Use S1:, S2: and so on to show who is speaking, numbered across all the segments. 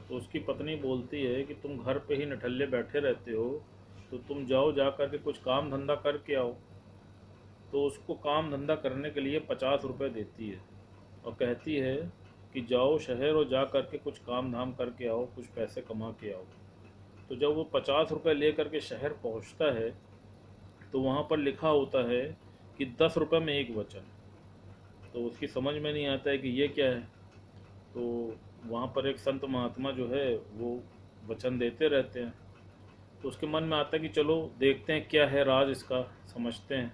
S1: तो उसकी पत्नी बोलती है कि तुम घर पे ही निठल्ले बैठे रहते हो, तो तुम जाओ, जा कर के कुछ काम धंधा करके आओ। तो उसको काम धंधा करने के लिए 50 रुपये देती है और कहती है कि जाओ शहर और जा कर के कुछ काम धाम करके आओ, कुछ पैसे कमा के आओ। तो जब वो 50 रुपये ले कर के शहर पहुंचता है तो वहाँ पर लिखा होता है कि 10 रुपये में एक वचन। तो उसकी समझ में नहीं आता है कि ये क्या है। तो वहाँ पर एक संत महात्मा जो है वो वचन देते रहते हैं। तो उसके मन में आता है कि चलो देखते हैं क्या है राज इसका, समझते हैं।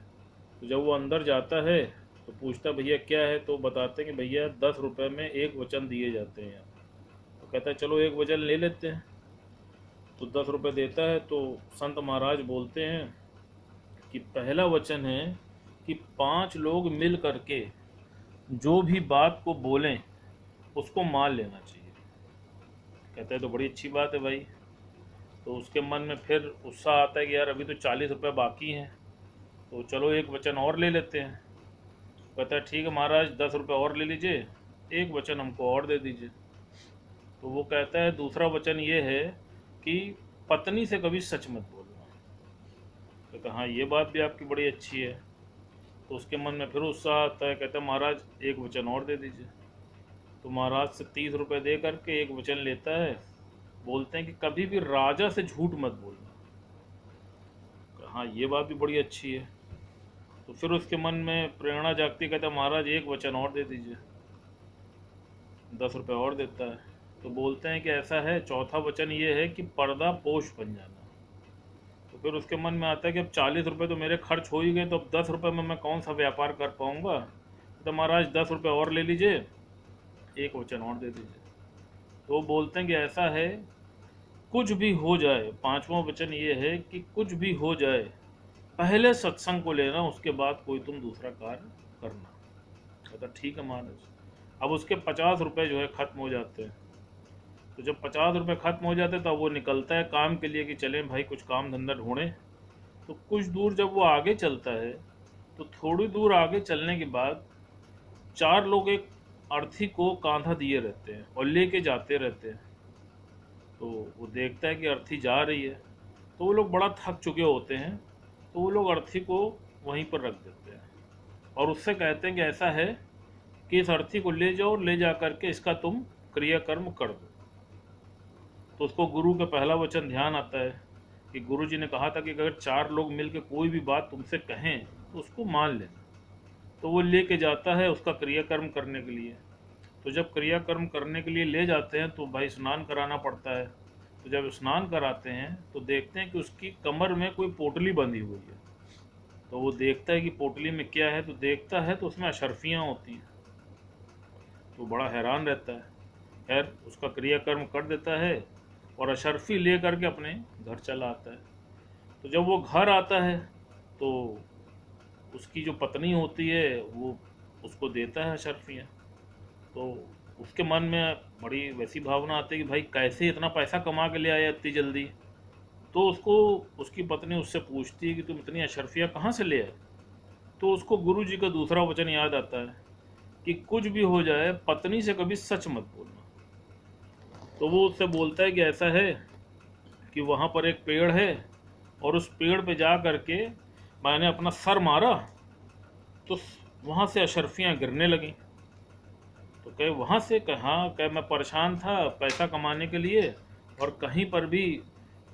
S1: तो जब वो अंदर जाता है तो पूछता भैया क्या है, तो बताते हैं कि भैया 10 रुपये में एक वचन दिए जाते हैं यहाँ। तो कहता है चलो एक वचन ले लेते हैं। तो 10 रुपये देता है। तो संत महाराज बोलते हैं कि पहला वचन है कि 5 लोग मिल करके जो भी बात को बोलें उसको मान लेना चाहिए। कहता है तो बड़ी अच्छी बात है भाई। तो उसके मन में फिर उत्साह आता है कि यार अभी तो 40 रुपये बाकी हैं, तो चलो एक वचन और ले लेते हैं। कहता है ठीक है महाराज, 10 रुपये और ले लीजिए, एक वचन हमको और दे दीजिए। तो वो कहता है दूसरा वचन ये है कि पत्नी से कभी सच मत बोलना। कहता हाँ ये बात भी आपकी बड़ी अच्छी है। तो उसके मन में फिर उत्साह आता है, कहता है महाराज एक वचन और दे दीजिए। तो महाराज से 30 रुपये दे करके एक वचन लेता है। बोलते हैं कि कभी भी राजा से झूठ मत बोलना। हाँ ये बात भी बड़ी अच्छी है। तो फिर उसके मन में प्रेरणा जागती, कहता है महाराज एक वचन और दे दीजिए। 10 रुपये और देता है। तो बोलते हैं कि ऐसा है, चौथा वचन ये है कि पर्दा पोष बन जाना। तो फिर उसके मन में आता है कि अब 40 रुपये तो मेरे खर्च हो ही गए, तो अब 10 रुपये में मैं कौन सा व्यापार कर पाऊंगा। तो महाराज 10 रुपये और ले लीजिए, एक वचन और दे दीजिए। तो बोलते हैं कि ऐसा है, कुछ भी हो जाए, पांचवा वचन ये है कि कुछ भी हो जाए पहले सत्संग को लेना, उसके बाद कोई तुम दूसरा कार्य करना। कहता ठीक है महाराज। अब उसके 50 रुपये जो है खत्म हो जाते हैं। तो जब 50 रुपये खत्म हो जाते हैं तब वो निकलता है काम के लिए कि चलें भाई कुछ काम धंधा ढूंढें। तो कुछ दूर जब वो आगे चलता है तो थोड़ी दूर आगे चलने के बाद 4 लोग एक अर्थी को कांधा दिए रहते हैं और लेके जाते रहते हैं। तो वो देखता है कि अर्थी जा रही है, तो वो लोग बड़ा थक चुके होते हैं। तो वो लोग अर्थी को वहीं पर रख देते हैं और उससे कहते हैं कि ऐसा है कि इस अर्थी को ले जाओ, ले जा करके इसका तुम क्रियाकर्म कर दो। तो उसको गुरु का पहला वचन ध्यान आता है कि गुरु जी ने कहा था कि अगर 4 लोग मिलकर कोई भी बात तुमसे कहें तो उसको मान लेना। तो वो लेके जाता है उसका क्रियाकर्म करने के लिए। तो जब क्रियाकर्म करने के लिए ले जाते हैं तो भाई स्नान कराना पड़ता है। तो जब स्नान कराते हैं तो देखते हैं कि उसकी कमर में कोई पोटली बंधी हुई है। तो वो देखता है कि पोटली में क्या है, तो देखता है तो उसमें अशर्फियाँ होती हैं। तो बड़ा हैरान रहता है। खैर उसका क्रियाकर्म कर देता है और अशर्फी ले करके अपने घर चला आता है। तो जब वो घर आता है तो उसकी जो पत्नी होती है वो उसको देता है अशर्फियाँ। तो उसके मन में बड़ी वैसी भावना आती है कि भाई कैसे इतना पैसा कमा के ले आया इतनी जल्दी। तो उसको उसकी पत्नी उससे पूछती है कि तुम इतनी अशर्फियाँ कहाँ से ले आए। तो उसको गुरु जी का दूसरा वचन याद आता है कि कुछ भी हो जाए पत्नी से कभी सच मत बोलना। तो वो उससे बोलता है कि ऐसा है कि वहाँ पर एक पेड़ है और उस पेड़ पे जा करके मैंने अपना सर मारा तो वहाँ से अशर्फियाँ गिरने लगीं। तो कहे वहाँ से, कहा कहे मैं परेशान था पैसा कमाने के लिए और कहीं पर भी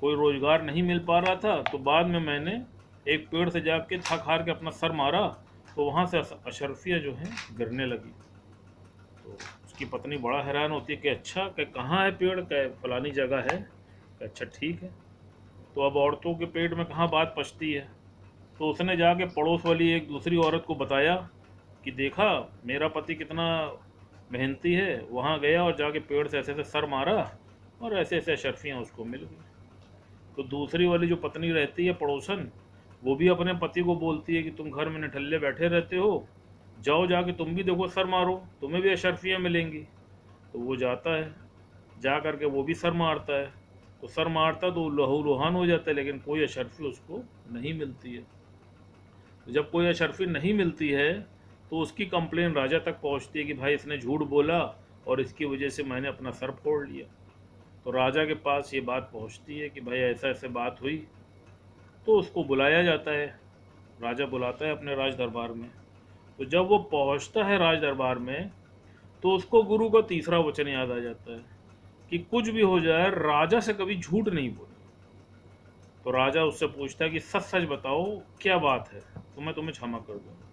S1: कोई रोज़गार नहीं मिल पा रहा था, तो बाद में मैंने एक पेड़ से जाके थक हार के अपना सर मारा तो वहाँ से अशर्फियाँ जो हैं गिरने लगी। तो उसकी पत्नी बड़ा हैरान होती है कि अच्छा कि कहाँ है पेड़, कहे फलानी जगह है। अच्छा ठीक है। तो अब औरतों के पेट में कहाँ बात पचती है। तो उसने जाके पड़ोस वाली एक दूसरी औरत को बताया कि देखा मेरा पति कितना मेहनती है, वहाँ गया और जाके पेड़ से ऐसे ऐसे सर मारा और ऐसे ऐसे अशर्फियाँ उसको मिल गई। तो दूसरी वाली जो पत्नी रहती है पड़ोसन, वो भी अपने पति को बोलती है कि तुम घर में निठल्ले बैठे रहते हो, जाओ जाके तुम भी देखो सर मारो, तुम्हें भी अशर्फियाँ मिलेंगी। तो वो जाता है, जा करके वो भी सर मारता है। तो सर मारता तो लहू लुहान हो जाता है, लेकिन कोई अशर्फी उसको नहीं मिलती है। तो जब कोई अशर्फी नहीं मिलती है तो उसकी कंप्लेन राजा तक पहुंचती है कि भाई इसने झूठ बोला और इसकी वजह से मैंने अपना सर फोड़ लिया। तो राजा के पास ये बात पहुंचती है कि भाई ऐसा ऐसे बात हुई। तो उसको बुलाया जाता है, राजा बुलाता है अपने राज दरबार में। तो जब वो पहुंचता है राज दरबार में, तो उसको गुरु का तीसरा वचन याद आ जाता है कि कुछ भी हो जाए राजा से कभी झूठ नहीं बोले। तो राजा उससे पूछता है कि सच सच बताओ क्या बात है, तो मैं तुम्हें क्षमा कर दूंगा।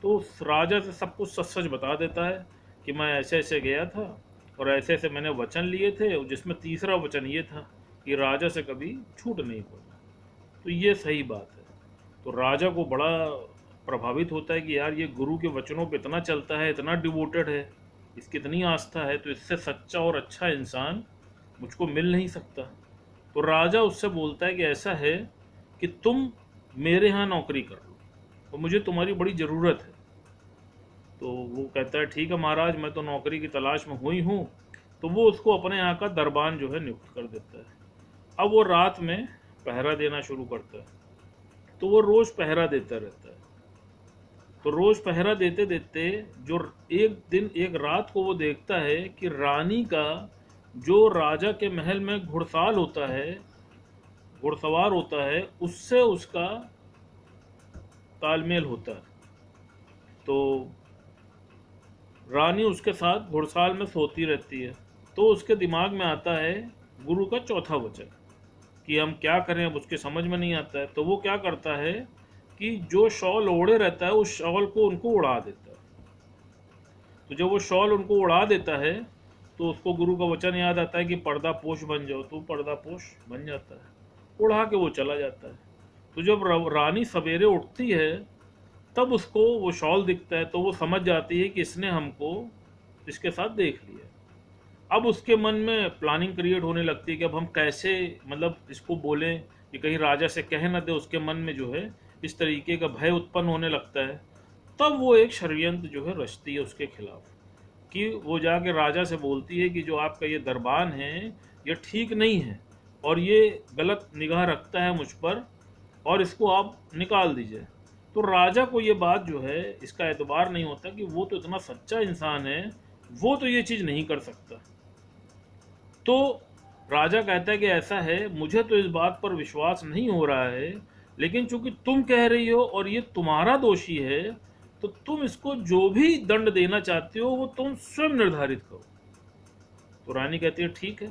S1: तो उस राजा से सब कुछ सच सच बता देता है कि मैं ऐसे ऐसे गया था और ऐसे ऐसे मैंने वचन लिए थे, जिसमें तीसरा वचन ये था कि राजा से कभी झूठ नहीं बोलना। तो ये सही बात है। तो राजा को बड़ा प्रभावित होता है कि यार ये गुरु के वचनों पे इतना चलता है, इतना डिवोटेड है, इसकी इतनी आस्था है, तो इससे सच्चा और अच्छा इंसान मुझको मिल नहीं सकता। तो राजा उससे बोलता है कि ऐसा है कि तुम मेरे यहाँ नौकरी कर लो और मुझे तुम्हारी बड़ी ज़रूरत है। तो वो कहता है ठीक है महाराज, मैं तो नौकरी की तलाश में हुई हूँ। तो वो उसको अपने यहाँ का दरबान जो है नियुक्त कर देता है। अब वो रात में पहरा देना शुरू करता है। तो वो रोज़ पहरा देता रहता है। तो रोज़ पहरा देते देते जो एक दिन एक रात को वो देखता है कि रानी का जो राजा के महल में घुड़साल होता है, घुड़सवार होता है, उससे उसका तालमेल होता है। तो रानी उसके साथ घुड़साल में सोती रहती है। तो उसके दिमाग में आता है गुरु का चौथा वचन कि हम क्या करें, अब उसके समझ में नहीं आता है। तो वो क्या करता है कि जो शॉल ओढ़े रहता है उस शॉल को उनको उड़ा देता है। तो जब वो शॉल उनको उड़ा देता है तो उसको गुरु का वचन याद आता है कि पर्दा पोश बन जाओ। तो पर्दा पोश बन जाता है, उड़ा के वो चला जाता है। तो जब रानी सवेरे उठती है तब उसको वो शॉल दिखता है। तो वो समझ जाती है कि इसने हमको इसके साथ देख लिया। अब उसके मन में प्लानिंग क्रिएट होने लगती है कि अब हम कैसे मतलब इसको बोलें कि कहीं राजा से कह न दे। उसके मन में जो है इस तरीके का भय उत्पन्न होने लगता है। तब वो एक षड्यंत्र जो है रचती है उसके खिलाफ कि वो जाके राजा से बोलती है कि जो आपका ये दरबान है ये ठीक नहीं है और ये गलत निगाह रखता है मुझ पर, और इसको आप निकाल दीजिए। तो राजा को ये बात जो है इसका एतबार नहीं होता कि वो तो इतना सच्चा इंसान है, वो तो ये चीज़ नहीं कर सकता। तो राजा कहता है कि ऐसा है, मुझे तो इस बात पर विश्वास नहीं हो रहा है, लेकिन चूंकि तुम कह रही हो और ये तुम्हारा दोषी है, तो तुम इसको जो भी दंड देना चाहते हो वो तुम स्वयं निर्धारित करो। तो रानी कहती है ठीक है।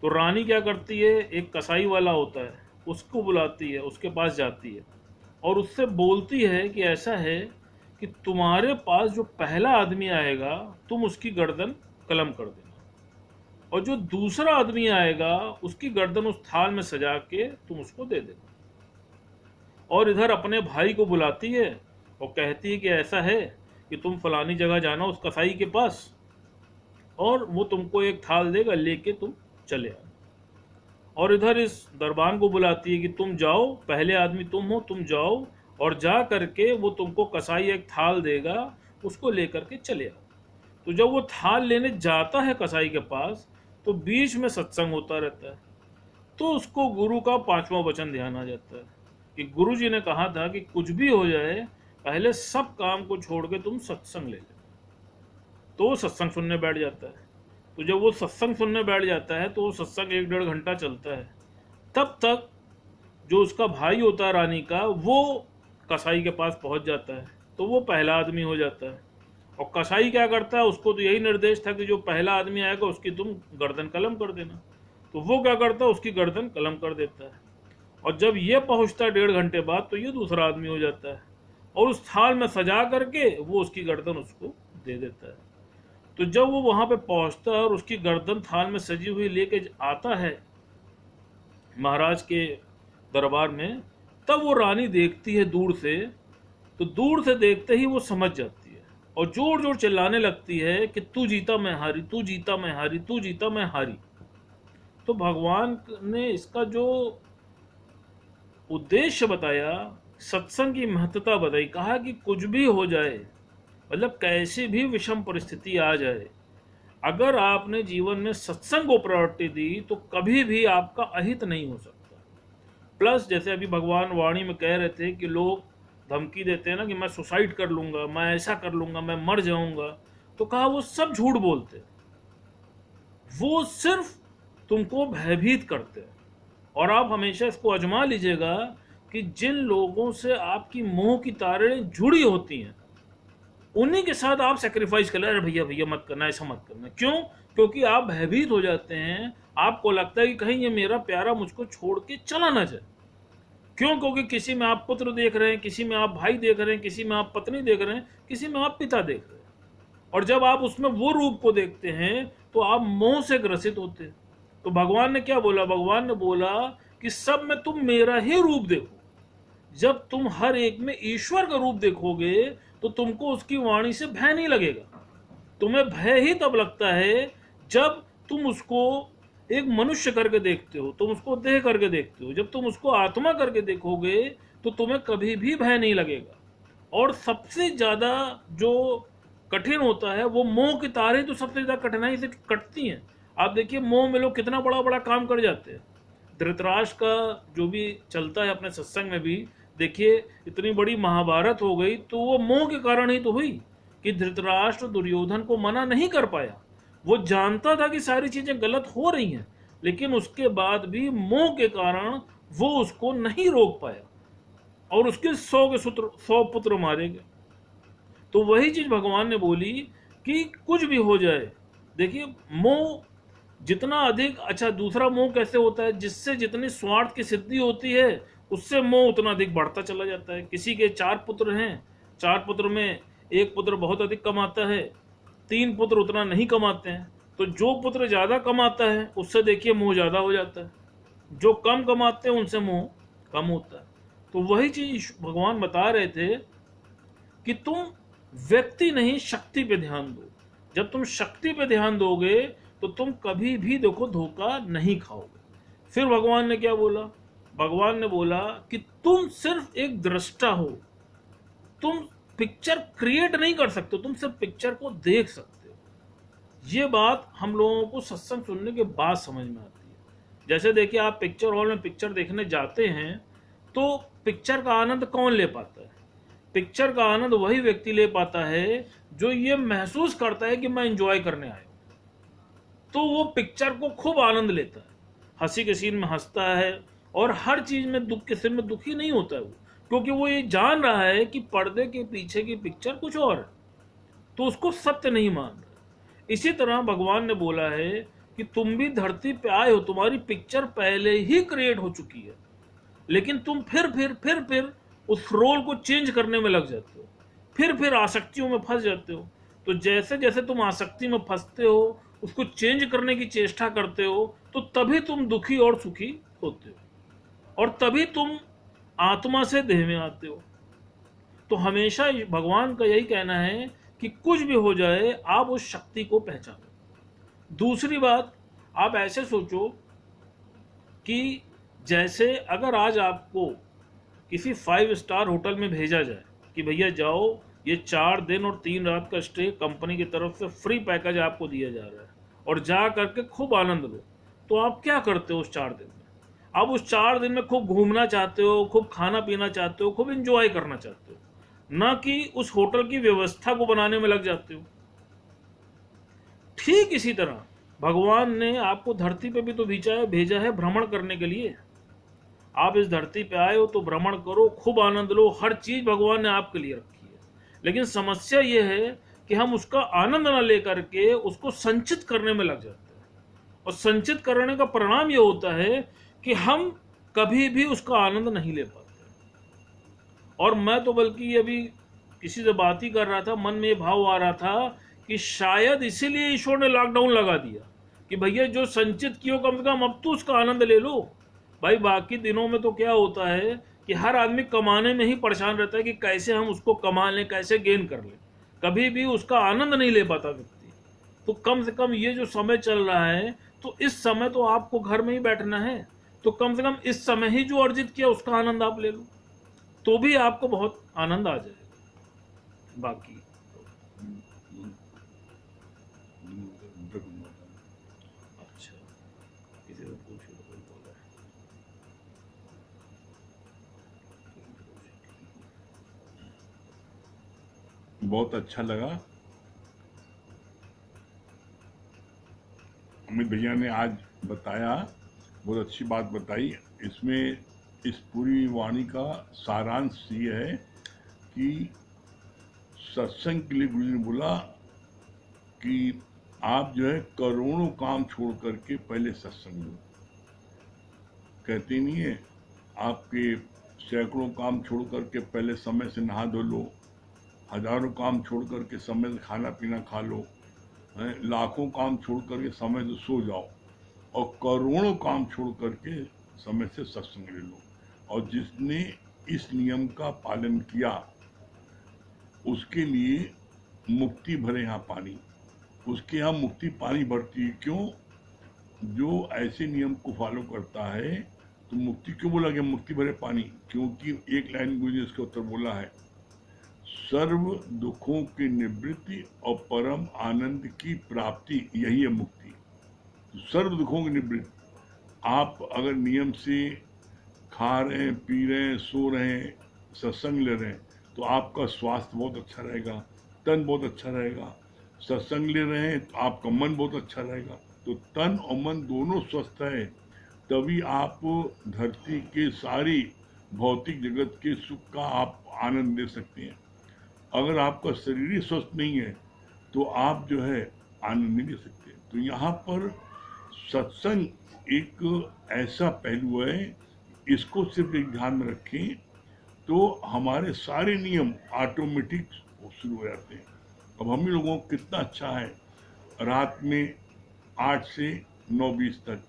S1: तो रानी क्या करती है, एक कसाई वाला होता है उसको बुलाती है, उसके पास जाती है और उससे बोलती है कि ऐसा है कि तुम्हारे पास जो पहला आदमी आएगा तुम उसकी गर्दन कलम कर देना, और जो दूसरा आदमी आएगा उसकी गर्दन उस थाल में सजा के तुम उसको दे देना। और इधर अपने भाई को बुलाती है और कहती है कि ऐसा है कि तुम फलानी जगह जाना उस कसाई के पास और वो तुमको एक थाल देगा, लेके तुम चले आना। और इधर इस दरबान को बुलाती है कि तुम जाओ, पहले आदमी तुम हो, तुम जाओ और जा करके वो तुमको कसाई एक थाल देगा, उसको लेकर के चले आओ। तो जब वो थाल लेने जाता है कसाई के पास तो बीच में सत्संग होता रहता है। तो उसको गुरु का पांचवा वचन ध्यान आ जाता है कि गुरु जी ने कहा था कि कुछ भी हो जाए पहले सब काम को छोड़ के तुम सत्संग ले लेना। तो वो सत्संग सुनने बैठ जाता है। तो जब वो सत्संग सुनने बैठ जाता है तो वो सत्संग 1-1.5 घंटा चलता है। तब तक जो उसका भाई होता है रानी का, वो कसाई के पास पहुंच जाता है। तो वो पहला आदमी हो जाता है। और कसाई क्या करता है, उसको तो यही निर्देश था कि जो पहला आदमी आएगा उसकी तुम गर्दन कलम कर देना। तो वो क्या करता है, उसकी गर्दन कलम कर देता है। और जब ये पहुंचता है 1.5 घंटे बाद तो ये दूसरा आदमी हो जाता है और उस थाल में सजा करके वो उसकी गर्दन उसको दे देता है। तो जब वो वहां पे पहुंचता है और उसकी गर्दन थाल में सजी हुई लेके आता है महाराज के दरबार में, तब वो रानी देखती है दूर से। तो दूर से देखते ही वो समझ जाती है और जोर जोर चिल्लाने लगती है कि तू जीता मैं हारी, तू जीता मैं हारी, तू जीता मैं हारी। तो भगवान ने इसका जो उद्देश्य बताया, सत्संग की महत्ता बताई, कहा कि कुछ भी हो जाए, मतलब कैसी भी विषम परिस्थिति आ जाए, अगर आपने जीवन में सत्संग को प्रायोरिटी दी तो कभी भी आपका अहित नहीं हो सकता। प्लस जैसे अभी भगवान वाणी में कह रहे थे कि लोग धमकी देते हैं ना कि मैं सुसाइड कर लूंगा, मैं ऐसा कर लूंगा, मैं मर जाऊंगा, तो कहा वो सब झूठ बोलते। वो सिर्फ तुमको भयभीत करते हैं। और आप हमेशा इसको आजमा लीजिएगा कि जिन लोगों से आपकी मोह की तारें जुड़ी होती हैं, उन्हीं के साथ आप सेक्रीफाइस कर ले, अरे भैया भैया मत करना, ऐसा मत करना। क्यों? क्योंकि आप भयभीत हो जाते हैं, आपको लगता है कि कहीं ये मेरा प्यारा मुझको छोड़ के चला ना जाए। क्यों? क्योंकि किसी में आप पुत्र देख रहे हैं, किसी में आप भाई देख रहे हैं, किसी में आप पत्नी देख रहे हैं, किसी में आप पिता देख रहे हैं। और जब आप उसमें वो रूप को देखते हैं तो आप मोह से ग्रसित होते हैं। तो भगवान ने क्या बोला? भगवान ने बोला कि सब में तुम मेरा ही रूप देखो। जब तुम हर एक में ईश्वर का रूप देखोगे तो तुमको उसकी वाणी से भय नहीं लगेगा। तुम्हें भय ही तब लगता है जब तुम उसको एक मनुष्य करके देखते हो, तुम उसको देह करके देखते हो। जब तुम उसको आत्मा करके देखोगे तो तुम्हें कभी भी भय नहीं लगेगा। और सबसे ज्यादा जो कठिन होता है वो मोह की तारें तो सबसे ज्यादा कठिनाई से कटती हैं। आप देखिए मोह में लोग कितना बड़ा बड़ा काम कर जाते हैं। धृतराष्ट्र का जो भी चलता है अपने सत्संग में भी, देखिए इतनी बड़ी महाभारत हो गई तो वो मोह के कारण ही तो हुई कि धृतराष्ट्र दुर्योधन को मना नहीं कर पाया। वो जानता था कि सारी चीजें गलत हो रही हैं, लेकिन उसके बाद भी मोह के कारण वो उसको नहीं रोक पाया और उसके 100 के सूत्र 100 पुत्र मारे गए। तो वही चीज भगवान ने बोली कि कुछ भी हो जाए, देखिए मोह जितना अधिक, अच्छा दूसरा मोह कैसे होता है? जिससे जितनी स्वार्थ की सिद्धि होती है उससे मोह उतना अधिक बढ़ता चला जाता है। किसी के 4 पुत्र हैं, 4 पुत्र में एक पुत्र बहुत अधिक कमाता है, 3 पुत्र उतना नहीं कमाते हैं, तो जो पुत्र ज्यादा कमाता है उससे देखिए मोह ज्यादा हो जाता है, जो कम कमाते हैं उनसे मोह कम होता है। तो वही चीज भगवान बता रहे थे कि तुम व्यक्ति नहीं शक्ति पे ध्यान दो। जब तुम शक्ति पे ध्यान दोगे तो तुम कभी भी देखो धोखा नहीं खाओगे। फिर भगवान ने क्या बोला? भगवान ने बोला कि तुम सिर्फ एक दृष्टा हो, तुम पिक्चर क्रिएट नहीं कर सकते, तुम सिर्फ पिक्चर को देख सकते हो। ये बात हम लोगों को सत्संग सुनने के बाद समझ में आती है। जैसे देखिए आप पिक्चर हॉल में पिक्चर देखने जाते हैं तो पिक्चर का आनंद कौन ले पाता है? पिक्चर का आनंद वही व्यक्ति ले पाता है जो ये महसूस करता है कि मैं एंजॉय करने आया हूं। तो वो पिक्चर को खूब आनंद लेता है, हंसी के सीन में हंसता है और हर चीज में, दुख के सीन में दुखी नहीं होता है वो, क्योंकि वो ये जान रहा है कि पर्दे के पीछे की पिक्चर कुछ और है, तो उसको सत्य नहीं मान रहा। इसी तरह भगवान ने बोला है कि तुम भी धरती पे आए हो, तुम्हारी पिक्चर पहले ही क्रिएट हो चुकी है, लेकिन तुम फिर उस रोल को चेंज करने में लग जाते हो, फिर आसक्तियों में फंस जाते हो। तो जैसे जैसे तुम आसक्ति में फंसते हो, उसको चेंज करने की चेष्टा करते हो, तो तभी तुम दुखी और सुखी होते हो और तभी तुम आत्मा से देह में आते हो। तो हमेशा भगवान का यही कहना है कि कुछ भी हो जाए आप उस शक्ति को पहचानो। दूसरी बात, आप ऐसे सोचो कि जैसे अगर आज आपको किसी 5 स्टार होटल में भेजा जाए कि भैया जाओ, ये 4 दिन और 3 रात का स्टे कंपनी की तरफ से फ्री पैकेज आपको दिया जा रहा है और जा करके खूब आनंद लो, तो आप क्या करते हो उस 4 दिन में? आप उस 4 दिन में खूब घूमना चाहते हो, खूब खाना पीना चाहते हो, खूब इंजॉय करना चाहते हो, ना कि उस होटल की व्यवस्था को बनाने में लग जाते हो। ठीक इसी तरह भगवान ने आपको धरती पे भी तो भेजा है भ्रमण करने के लिए। आप इस धरती पे आए हो तो भ्रमण करो, खूब आनंद लो, हर चीज भगवान ने आपके लिए रखी है। लेकिन समस्या यह है कि हम उसका आनंद न लेकर के उसको संचित करने में लग जाते हैं, और संचित करने का परिणाम यह होता है कि हम कभी भी उसका आनंद नहीं ले पाते। और मैं तो बल्कि अभी किसी से बात ही कर रहा था, मन में ये भाव आ रहा था कि शायद इसीलिए ईश्वर ने लॉकडाउन लगा दिया कि भैया जो संचित कियो कम से कम अब तो उसका आनंद ले लो। भाई बाकी दिनों में तो क्या होता है कि हर आदमी कमाने में ही परेशान रहता है कि कैसे हम उसको कमा लें, कैसे गेन कर लें, कभी भी उसका आनंद नहीं ले पाता व्यक्ति। तो कम से कम ये जो समय चल रहा है, तो इस समय तो आपको घर में ही बैठना है, तो कम से कम इस समय ही जो अर्जित किया उसका आनंद आप ले लो, तो भी आपको बहुत आनंद आ जाएगा। बाकी अच्छा, किसी को पूछो तो कोई बोला है।
S2: बहुत अच्छा लगा। उम्मीद भैया ने आज बताया, बहुत अच्छी बात बताई। इसमें इस पूरी वाणी का सारांश ये है कि सत्संग के लिए गुरु जी ने बोला कि आप जो है करोड़ों काम छोड़ करके पहले सत्संग लो। कहते नहीं है, आपके सैकड़ों काम छोड़ करके पहले समय से नहा धो लो, हजारों काम छोड़ करके समय से खाना पीना खा लो, लाखों काम छोड़ करके समय से सो जाओ, और करोड़ों काम छोड़ करके समय से सत्संग ले लो। और जिसने इस नियम का पालन किया उसके लिए मुक्ति भरे यहाँ पानी, उसके यहाँ मुक्ति पानी भरती है। क्यों? जो ऐसे नियम को फॉलो करता है तो मुक्ति क्यों बोला गया मुक्ति भरे पानी? क्योंकि एक लाइन गुरु जी इसके उत्तर बोला है, सर्व दुखों की निवृत्ति और परम आनंद की प्राप्ति, यही है मुक्ति। तो सर्व दुखों की निवृत्ति, आप अगर नियम से खा रहे हैं, पी रहे हैं, सो रहे हैं, सत्संग ले रहे हैं, तो आपका स्वास्थ्य बहुत अच्छा रहेगा, तन बहुत अच्छा रहेगा। सत्संग ले रहे हैं तो आपका मन बहुत अच्छा रहेगा। तो तन और मन दोनों स्वस्थ है, तभी आप धरती के सारी भौतिक जगत के सुख का आप आनंद ले सकते हैं। अगर आपका शरीर ही स्वस्थ नहीं है तो आप जो है आनंद नहीं ले सकते। तो यहाँ पर सत्संग एक ऐसा पहलू है, इसको सिर्फ एक ध्यान में रखें तो हमारे सारे नियम ऑटोमेटिक शुरू हो जाते हैं। अब हम ही लोगों को कितना अच्छा है, रात में 8 से 9:20 तक,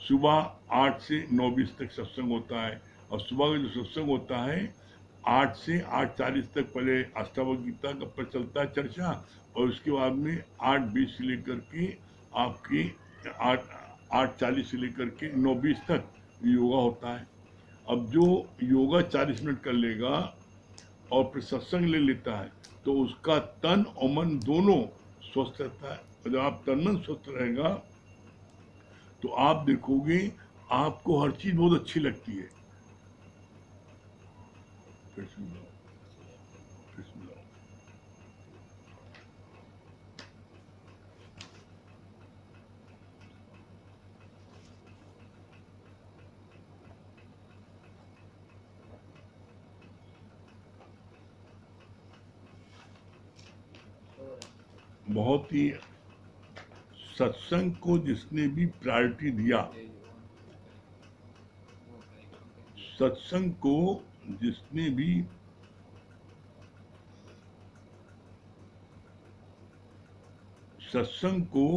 S2: सुबह 8 से 9:20 तक सत्संग होता है। और सुबह का जो सत्संग होता है 8 से 8:40 तक, पहले अष्टावक्र गीता का पर चलता है चर्चा, और उसके बाद में 8:20 से लेकर के आपकी 8:40 से लेकर के 9:20 तक योगा होता है। अब जो योगा 40 मिनट कर लेगा और फिर सत्संग ले लेता है तो उसका तन और मन दोनों स्वस्थ रहता है। और जब आप तन मन स्वस्थ रहेगा तो आप देखोगे आपको हर चीज बहुत अच्छी लगती है। फिर सुन लो, फिर सुन लो। बहुत ही सत्संग को जिसने भी प्रायोरिटी दिया, सत्संग को जिसने भी सत्संग को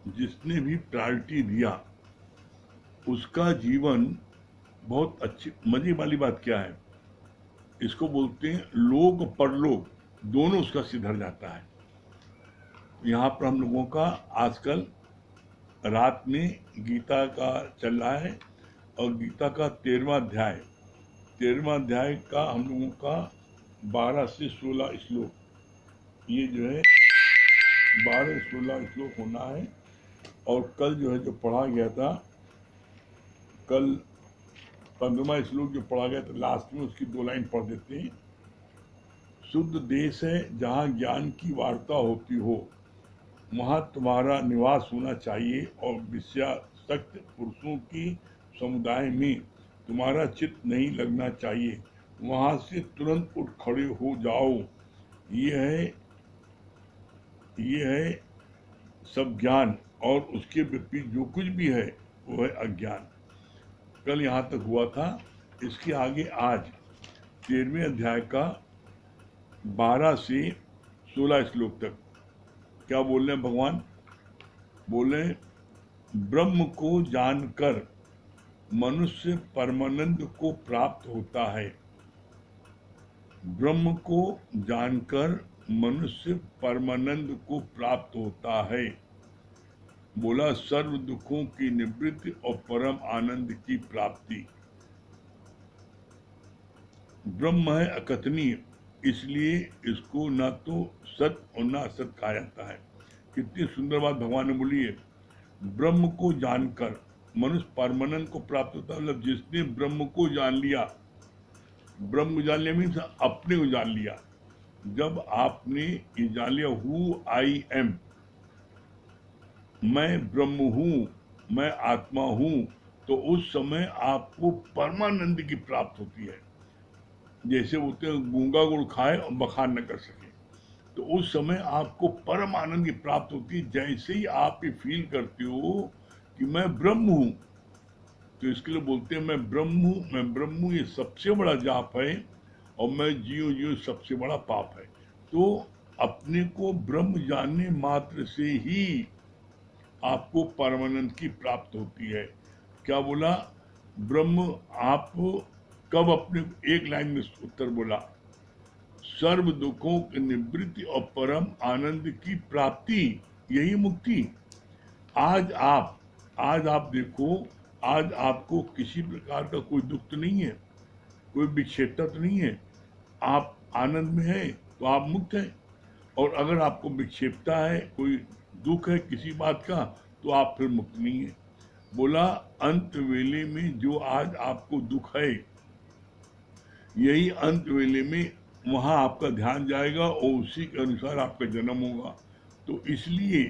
S2: जिसने भी प्रायोरिटी दिया उसका जीवन बहुत अच्छी। मजे वाली बात क्या है, इसको बोलते हैं लोक परलोक दोनों उसका सिधर जाता है। यहाँ पर हम लोगों का आजकल रात में गीता का चल रहा है और गीता का 13वां अध्याय का हम लोगों का 12 से 16 श्लोक, ये जो है 12-16 श्लोक होना है। और कल जो है जो पढ़ा गया था, कल 15वां श्लोक जो पढ़ा गया था, लास्ट में उसकी 2 लाइन पढ़ देते हैं। शुद्ध देश है जहाँ ज्ञान की वार्ता होती हो, वहाँ तुम्हारा निवास होना चाहिए, और विषयासक्त पुरुषों की समुदाय में तुम्हारा चित्त नहीं लगना चाहिए। वहाँ से तुरंत उठ खड़े हो जाओ। ये है सब ज्ञान, और उसके विपरीत जो कुछ भी है वो है अज्ञान। कल यहाँ तक हुआ था। इसके आगे आज 13वें अध्याय का 12 से 16 श्लोक तक क्या बोल रहे हैं भगवान? बोले, ब्रह्म को जानकर मनुष्य परमानंद को प्राप्त होता है। ब्रह्म को जानकर मनुष्य परमानंद को प्राप्त होता है। बोला, सर्व दुखों की निवृत्ति और परम आनंद की प्राप्ति। ब्रह्म है अकथनीय, इसलिए इसको न तो सत्य और न असत कहा जाता है। कितनी सुंदर बात भगवान ने बोली है। ब्रह्म को जानकर मनुष्य परमानंद को प्राप्त होता है। मतलब जिसने ब्रह्म को जान लिया, ब्रह्म को जान लिया मीन्स अपने को जान लिया। जब आपने ये जान लिया हु आई एम, मैं ब्रह्म हूँ, मैं आत्मा हूँ, तो उस समय आपको परमानंद की प्राप्त होती है। जैसे बोलते हैं गूंगा गुड़ खाए और बखान न कर सके, तो उस समय आपको परम आनंद की प्राप्त होती है। जैसे ही आप ये फील करते हो कि मैं ब्रह्म हूँ, तो इसके लिए बोलते हैं मैं ब्रह्म हूँ, मैं ब्रह्म हूँ, ये सबसे बड़ा जाप है, और मैं जीव जीव सबसे बड़ा पाप है। तो अपने को ब्रह्म जानने मात्र से ही आपको परमानंद की प्राप्त होती है। क्या बोला? ब्रह्म आप कब अपने, एक लाइन में उत्तर बोला, सर्व दुखों की निवृत्ति और परम आनंद की प्राप्ति, यही मुक्ति। आज आप आज आप देखो, आज आपको किसी प्रकार का कोई दुख तो नहीं है, कोई विक्षेपता तो नहीं है, आप आनंद में है, तो आप मुक्त हैं। और अगर आपको विक्षेपता है, कोई दुख है किसी बात का, तो आप फिर मुक्त नहीं है। बोला अंत वेले में जो आज आपको दुख है, यही अंत वेले में वहां आपका ध्यान जाएगा और उसी के अनुसार आपका जन्म होगा। तो इसलिए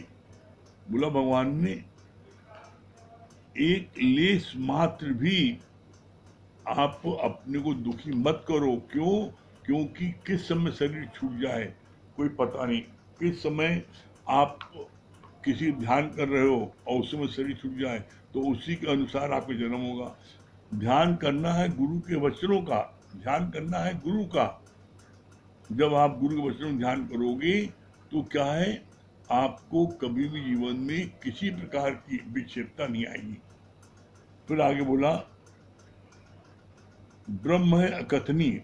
S2: बोला भगवान ने, एक लेस मात्र भी आप अपने को दुखी मत करो। क्यों? क्योंकि किस समय शरीर छूट जाए कोई पता नहीं। किस समय आप किसी ध्यान कर रहे हो और उस समय शरीर छूट जाए, तो उसी के अनुसार आपका जन्म होगा। ध्यान करना है गुरु के वचनों का, ध्यान करना है गुरु का। जब आप गुरु के वचनों में ध्यान करोगे तो क्या है, आपको कभी भी जीवन में किसी प्रकार की विक्षेपता नहीं आएगी। फिर आगे बोला, ब्रह्म है अकथनीय,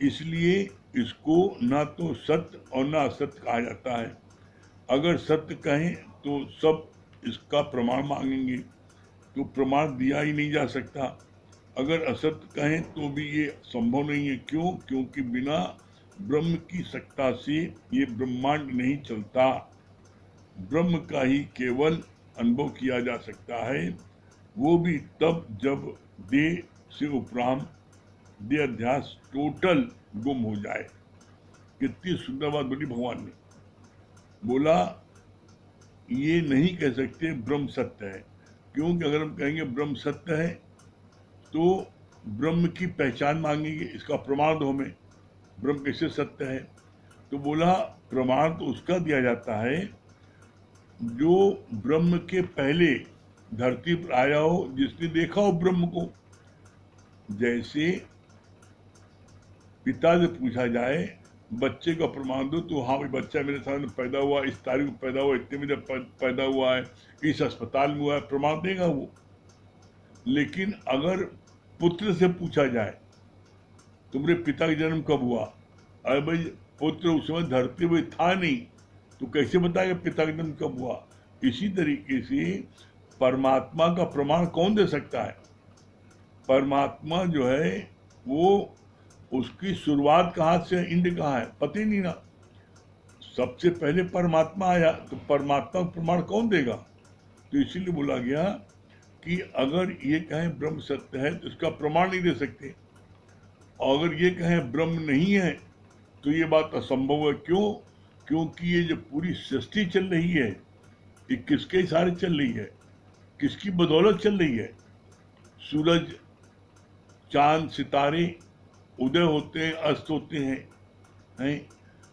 S2: इसलिए इसको ना तो सत्य और ना असत्य कहा जाता है। अगर सत्य कहें तो सब इसका प्रमाण मांगेंगे, तो प्रमाण दिया ही नहीं जा सकता। अगर असत्य कहें तो भी ये संभव नहीं है। क्यों? क्योंकि बिना ब्रह्म की सत्ता से ये ब्रह्मांड नहीं चलता। ब्रह्म का ही केवल अनुभव किया जा सकता है, वो भी तब जब देह से उपरांत देह अध्यास टोटल गुम हो जाए। कितनी सुंदर बात बोली भगवान ने। बोला ये नहीं कह सकते ब्रह्म सत्य है, क्योंकि अगर हम कहेंगे ब्रह्म सत्य है तो ब्रह्म की पहचान मांगेंगे, इसका प्रमाण दो हमें, ब्रह्म कैसे सत्य है। तो बोला प्रमाण तो उसका दिया जाता है जो ब्रह्म के पहले धरती पर आया हो, जिसने देखा हो ब्रह्म को। जैसे पिता से पूछा जाए बच्चे का प्रमाण दो, तो हाँ भाई बच्चा मेरे सामने पैदा हुआ, इस तारीख को पैदा हुआ, इतने बजे पैदा हुआ है, इस अस्पताल में हुआ है, प्रमाण देगा वो। लेकिन अगर पुत्र से पूछा जाए तुम्हारे पिता का जन्म कब हुआ, अरे भाई पुत्र उस समय धरती में था नहीं, तो कैसे बताएगा पिता का जन्म कब हुआ। इसी तरीके से परमात्मा का प्रमाण कौन दे सकता है। परमात्मा जो है वो, उसकी शुरुआत कहाँ से, इंड कहाँ है, पता ही नहीं ना। सबसे पहले परमात्मा आया, तो परमात्मा का प्रमाण कौन देगा। तो इसीलिए बोला गया कि अगर ये कहें ब्रह्म सत्य है तो इसका प्रमाण नहीं दे सकते, और अगर ये कहें ब्रह्म नहीं है तो ये बात असंभव है। क्यों? क्योंकि ये जो पूरी सृष्टि चल रही है, ये किसके इशारे चल रही है, किसकी बदौलत चल रही है। सूरज, चांद, सितारे उदय होते हैं, अस्त होते हैं,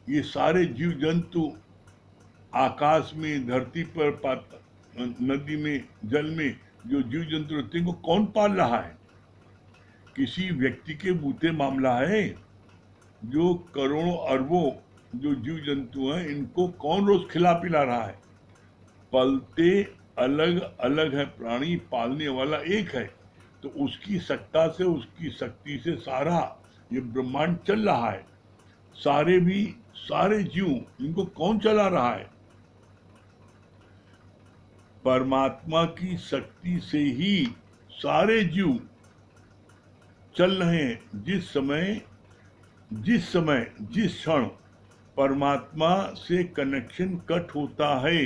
S2: ये सारे जीव जंतु आकाश में, धरती पर, नदी में, जल में जो जीव जंतु रहते हैं, को कौन पाल रहा है। किसी व्यक्ति के बूते मामला है। जो करोड़ों अरबों जो जीव जंतु हैं, इनको कौन रोज खिला पिला रहा है। पलते अलग अलग है प्राणी, पालने वाला एक है। तो उसकी सत्ता से, उसकी शक्ति से सारा ये ब्रह्मांड चल रहा है। सारे जीव, इनको कौन चला रहा है। परमात्मा की शक्ति से ही सारे जीव चल रहे हैं। जिस क्षण परमात्मा से कनेक्शन कट होता है,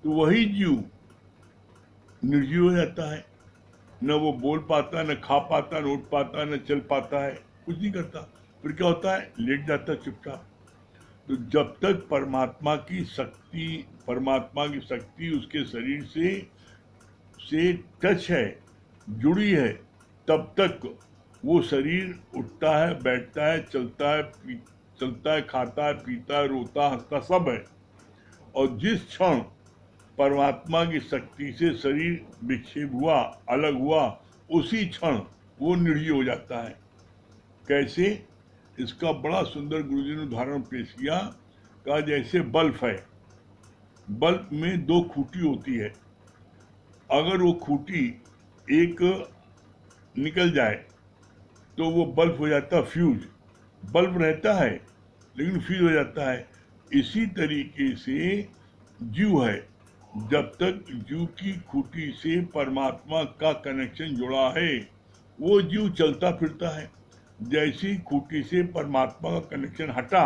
S2: तो वही जीव निर्जीव हो जाता है। न वो बोल पाता, न खा पाता, न उठ पाता, न चल पाता है, कुछ नहीं करता। फिर क्या होता है, लेट जाता चुपचाप। तो जब तक परमात्मा की शक्ति उसके शरीर से टच है, जुड़ी है, तब तक वो शरीर उठता है, बैठता है, चलता है, खाता है, पीता है, रोता, हंसता, सब है। और जिस क्षण परमात्मा की शक्ति से शरीर विक्षेप हुआ, अलग हुआ, उसी क्षण वो निर्जीव हो जाता है। कैसे? इसका बड़ा सुंदर गुरुजी ने उदाहरण पेश किया। कहा जैसे बल्ब है, बल्ब में दो खूंटी होती है, अगर वो खूंटी एक निकल जाए तो वो बल्ब हो जाता है फ्यूज। बल्ब रहता है लेकिन फ्यूज हो जाता है। इसी तरीके से जीव है, जब तक जीव की खूंटी से परमात्मा का कनेक्शन जुड़ा है वो जीव चलता फिरता है। जैसी खूंटी से परमात्मा का कनेक्शन हटा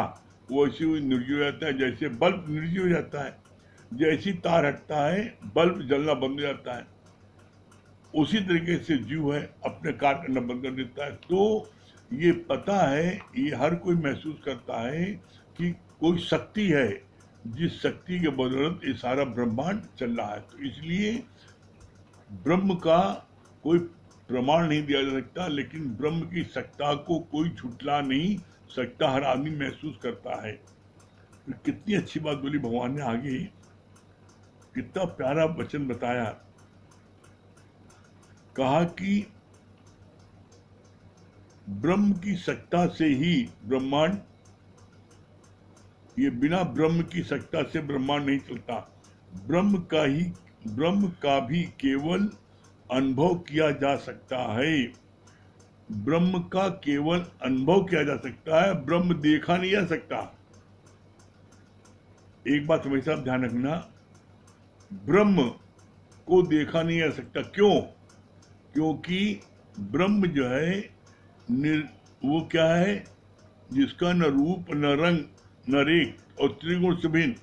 S2: वैसे वो निर्जीव हो जाता है। जैसे बल्ब निर्जीव हो जाता है, जैसी तार हटता है बल्ब जलना बंद हो जाता है, उसी तरीके से जीव है, अपने कार्य करना बंद कर देता है। तो ये पता है, ये हर कोई महसूस करता है कि कोई शक्ति है जिस शक्ति के बदौलत ये सारा ब्रह्मांड चल रहा है। तो इसलिए ब्रह्म का कोई प्रमाण नहीं दिया जा सकता, लेकिन ब्रह्म की सत्ता को कोई झुटला नहीं सकता, हर आदमी महसूस करता है। तो कितनी अच्छी बात बोली भगवान ने आगे, कितना प्यारा वचन बताया। कहा कि ब्रह्म की सत्ता से ही ब्रह्मांड, ये बिना ब्रह्म की सत्ता से ब्रह्मांड नहीं चलता। ब्रह्म का भी केवल अनुभव किया जा सकता है। ब्रह्म का केवल अनुभव किया जा सकता है, ब्रह्म देखा नहीं जा सकता। एक बात हमेशा ध्यान रखना, ब्रह्म को देखा नहीं जा सकता। क्यों? क्योंकि ब्रह्म जो है वो क्या है, जिसका न रूप न रंग न रेख और त्रिगुण से भिन्न,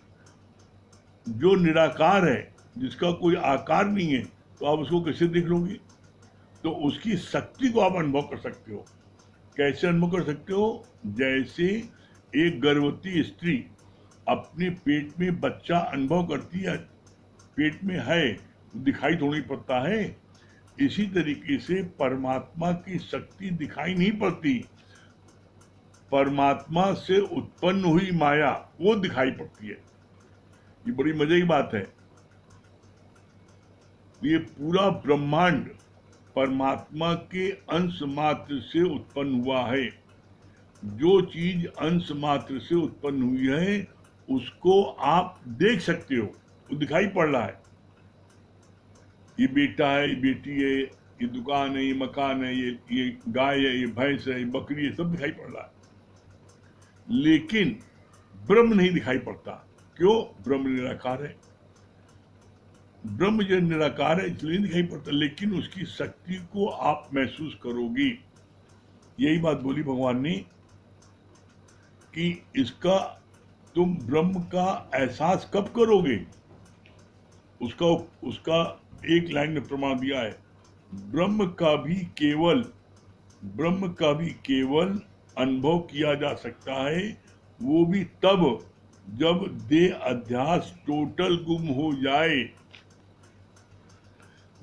S2: जो निराकार है, जिसका कोई आकार नहीं है, तो आप उसको कैसे देख लोगे? तो उसकी शक्ति को आप अनुभव कर सकते हो। कैसे अनुभव कर सकते हो? जैसे एक गर्भवती स्त्री अपने पेट में बच्चा अनुभव करती है, पेट में है, दिखाई थोड़ी पड़ता है। इसी तरीके से परमात्मा की शक्ति दिखाई नहीं पड़ती, परमात्मा से उत्पन्न हुई माया वो दिखाई पड़ती है। ये बड़ी मजे की बात है। ये पूरा ब्रह्मांड परमात्मा के अंश मात्र से उत्पन्न हुआ है। जो चीज अंश मात्र से उत्पन्न हुई है उसको आप देख सकते हो, वो दिखाई पड़ रहा है। ये बेटा है, ये बेटी है, ये दुकान है, ये मकान है, ये गाय है, ये भैंस है, ये बकरी है, सब दिखाई पड़ रहा है। लेकिन ब्रह्म नहीं दिखाई पड़ता। क्यों? ब्रह्म निराकार है। ब्रह्म जो निराकार है इसलिए नहीं दिखाई पड़ता, लेकिन उसकी शक्ति को आप महसूस करोगे। यही बात बोली भगवान ने कि इसका तुम ब्रह्म का एहसास कब करोगे? उसका एक लाइन में प्रमाण दिया है, ब्रह्म का भी केवल अनुभव किया जा सकता है, वो भी तब जब देह अध्यास टोटल गुम हो जाए।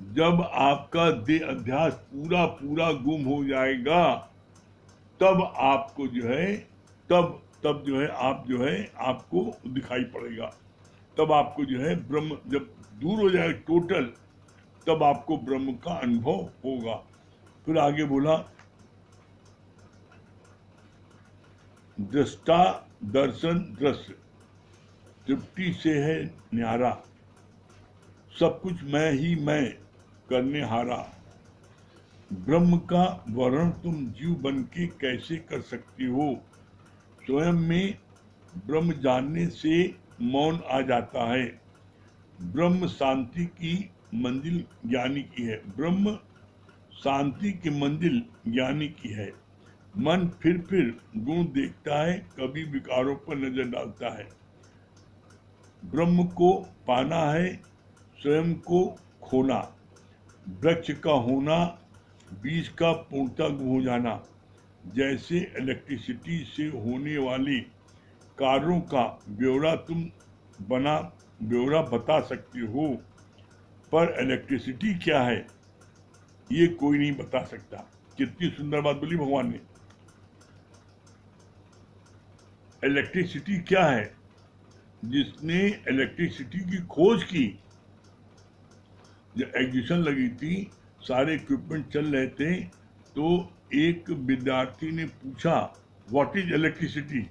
S2: जब आपका देह अध्यास पूरा गुम हो जाएगा, तब आपको जो है तब जो है आप जो है आपको दिखाई पड़ेगा। तब आपको जो है ब्रह्म जब दूर हो जाए टोटल, तब आपको ब्रह्म का अनुभव होगा। फिर आगे बोला, दृष्टा दर्शन दृश्य तृप्ति से है न्यारा, सब कुछ मैं ही मैं करने हारा। ब्रह्म का वर्णन तुम जीव बन के कैसे कर सकते हो? स्वयं में ब्रह्म जानने से मौन आ जाता है। ब्रह्म शांति की मंजिल ज्ञानी की है। ब्रह्म शांति की मंजिल ज्ञानी की है। मन फिर गुण देखता है, कभी विकारों पर नजर डालता है। ब्रह्म को पाना है, स्वयं को खोना। वृक्ष का होना, बीज का पूर्णतः हो जाना। जैसे इलेक्ट्रिसिटी से होने वाली कार्यों का ब्यौरा बता सकते हो, पर इलेक्ट्रिसिटी क्या है ये कोई नहीं बता सकता। कितनी सुंदर बात बोली भगवान ने। इलेक्ट्रिसिटी क्या है? जिसने इलेक्ट्रिसिटी की खोज की, जब एग्जीबिशन लगी थी, सारे इक्विपमेंट चल रहे थे, तो एक विद्यार्थी ने पूछा व्हाट इज इलेक्ट्रिसिटी।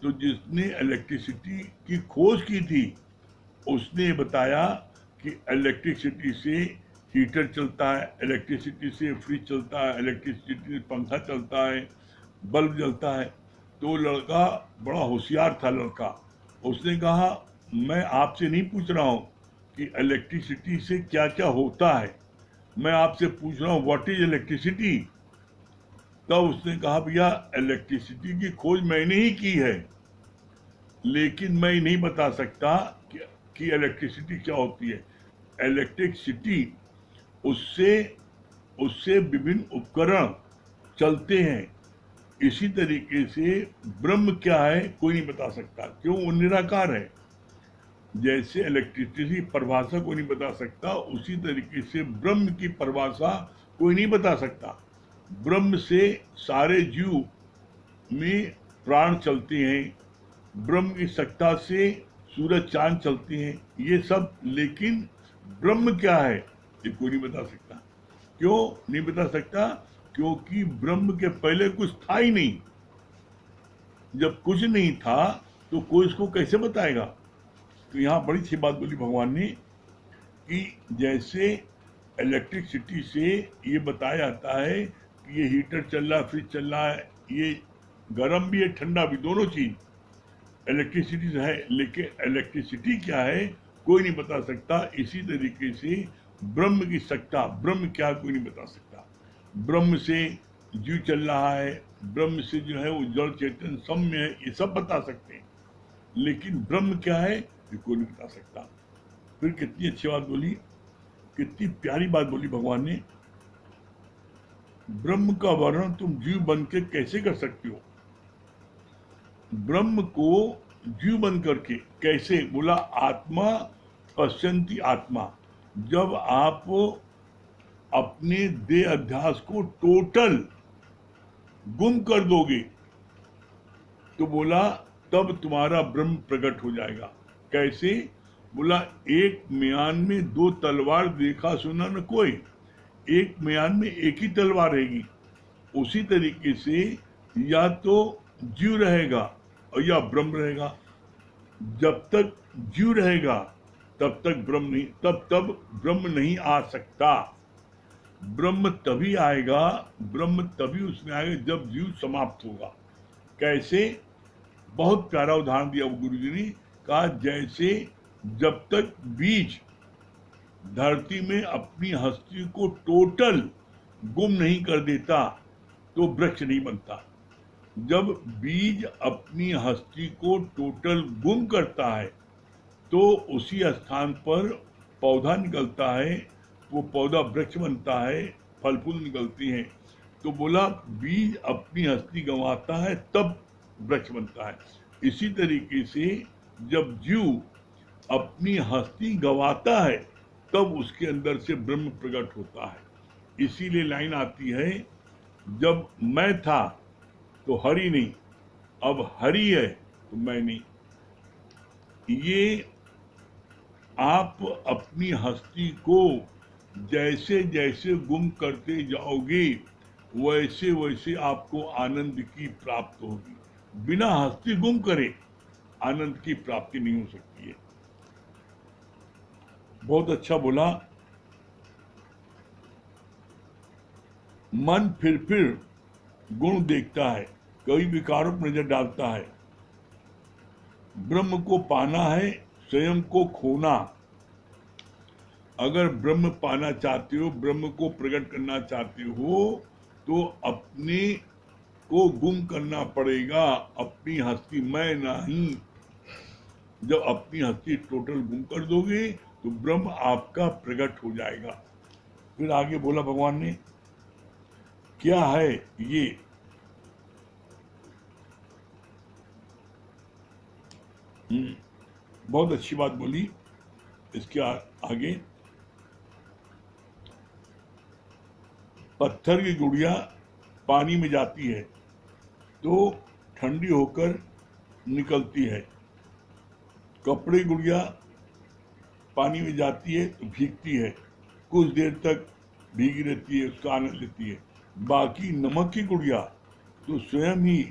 S2: तो जिसने इलेक्ट्रिसिटी की खोज की थी उसने बताया कि इलेक्ट्रिसिटी से हीटर चलता है, इलेक्ट्रिसिटी से फ्रिज चलता है, इलेक्ट्रिसिटी से पंखा चलता है, बल्ब जलता है। तो लड़का बड़ा होशियार था लड़का, उसने कहा मैं आपसे नहीं पूछ रहा हूँ कि इलेक्ट्रिसिटी से क्या क्या होता है, मैं आपसे पूछ रहा हूँ व्हाट इज इलेक्ट्रिसिटी। तब उसने कहा भैया इलेक्ट्रिसिटी की खोज मैंने ही की है, लेकिन मैं नहीं बता सकता कि इलेक्ट्रिसिटी क्या होती है। इलेक्ट्रिसिटी उससे उससे विभिन्न उपकरण चलते हैं। इसी तरीके से ब्रह्म क्या है कोई नहीं बता सकता, क्यों? वो निराकार है। जैसे इलेक्ट्रिसिटी परिभाषा कोई नहीं बता सकता, उसी तरीके से ब्रह्म की परिभाषा कोई नहीं बता सकता। ब्रह्म से सारे जीव में प्राण चलते हैं, ब्रह्म की सत्ता से सूरज चांद चलते हैं, ये सब, लेकिन ब्रह्म क्या है ये कोई नहीं बता सकता। क्यों नहीं बता सकता? क्योंकि ब्रह्म के पहले कुछ था ही नहीं। जब कुछ नहीं था तो कोई इसको कैसे बताएगा? तो यहाँ बड़ी अच्छी बात बोली भगवान ने कि जैसे इलेक्ट्रिसिटी से ये बताया जाता है कि ये हीटर चल रहा है, फ्रिज चल रहा है, ये गर्म भी है ठंडा भी, दोनों चीज इलेक्ट्रिसिटी से है, लेकिन इलेक्ट्रिसिटी क्या है कोई नहीं बता सकता। इसी तरीके से ब्रह्म की सत्ता, ब्रह्म क्या कोई नहीं बता सकता। ब्रह्म से जीव चल रहा है, ब्रह्म से जो है वो जड़ चेतन सम्य है, ये सब बता सकते हैं, लेकिन ब्रह्म क्या है ये कोई नहीं बता सकता। फिर कितनी अच्छी बात बोली, कितनी प्यारी बात बोली भगवान ने। ब्रह्म का वर्णन तुम जीव बन के कैसे कर सकते हो? ब्रह्म को जीव बन करके कैसे? बोला आत्मा पश्यंती आत्मा। जब आप अपने देह अध्यास को टोटल गुम कर दोगे तो बोला तब तुम्हारा ब्रह्म प्रकट हो जाएगा। कैसे? बोला एक म्यान में दो तलवार देखा सुना न कोई, एक म्यान में एक ही तलवार रहेगी। उसी तरीके से या तो जीव रहेगा और या ब्रह्म रहेगा। जब तक जीव रहेगा तब तक ब्रह्म नहीं, तब ब्रह्म नहीं आ सकता। ब्रह्म तभी आएगा, ब्रह्म तभी उसमें आएगा जब जीव समाप्त होगा। कैसे? बहुत प्यारा उदाहरण दिया गुरु जी ने, कहा जैसे जब तक बीज धरती में अपनी हस्ती को टोटल गुम नहीं कर देता तो वृक्ष नहीं बनता। जब बीज अपनी हस्ती को टोटल गुम करता है तो उसी स्थान पर पौधा निकलता है, वो पौधा वृक्ष बनता है, फल फूल निकलती हैं। तो बोला बीज अपनी हस्ती गंवाता है तब वृक्ष बनता है। इसी तरीके से जब जीव अपनी हस्ती गंवाता है तब उसके अंदर से ब्रह्म प्रकट होता है। इसीलिए लाइन आती है, जब मैं था तो हरि नहीं, अब हरि है तो मैं नहीं। ये आप अपनी हस्ती को जैसे जैसे गुम करते जाओगे वैसे वैसे आपको आनंद की प्राप्ति होगी। बिना हस्ती गुम करे आनंद की प्राप्ति नहीं हो सकती है। बहुत अच्छा बोला। मन फिर गुण देखता है, कई विकारों पर नजर डालता है। ब्रह्म को पाना है, स्वयं को खोना। अगर ब्रह्म पाना चाहते हो, ब्रह्म को प्रकट करना चाहते हो, तो अपने को गुम करना पड़ेगा, अपनी हस्ती मैं नहीं। जब अपनी हस्ती टोटल गुम कर दोगे तो ब्रह्म आपका प्रकट हो जाएगा। फिर आगे बोला भगवान ने, क्या है ये? बहुत अच्छी बात बोली। इसके आगे, पत्थर की गुड़िया पानी में जाती है तो ठंडी होकर निकलती है, कपड़े की गुड़िया पानी में जाती है तो भीगती है, कुछ देर तक भीगी रहती है, उसका आनंद लेती है। बाकी नमक की गुड़िया तो स्वयं ही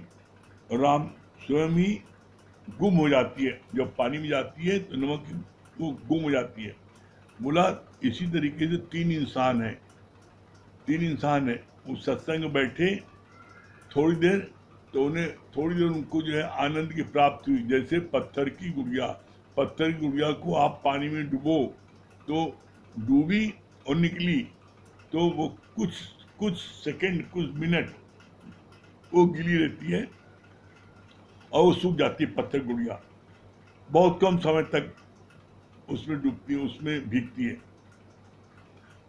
S2: गुम हो जाती है। जब पानी में जाती है तो नमक वो गुम हो जाती है। बोला इसी तरीके से तीन इंसान है, वो सत्संग में बैठे थोड़ी देर, तो उनको जो है आनंद की प्राप्ति हुई। जैसे पत्थर की गुड़िया को आप पानी में डुबो तो डूबी और निकली, तो वो कुछ सेकंड, कुछ मिनट वो गिली रहती है और वो सूख जाती है। पत्थर गुड़िया बहुत कम समय तक उसमें डूबती है, उसमें भीगती है,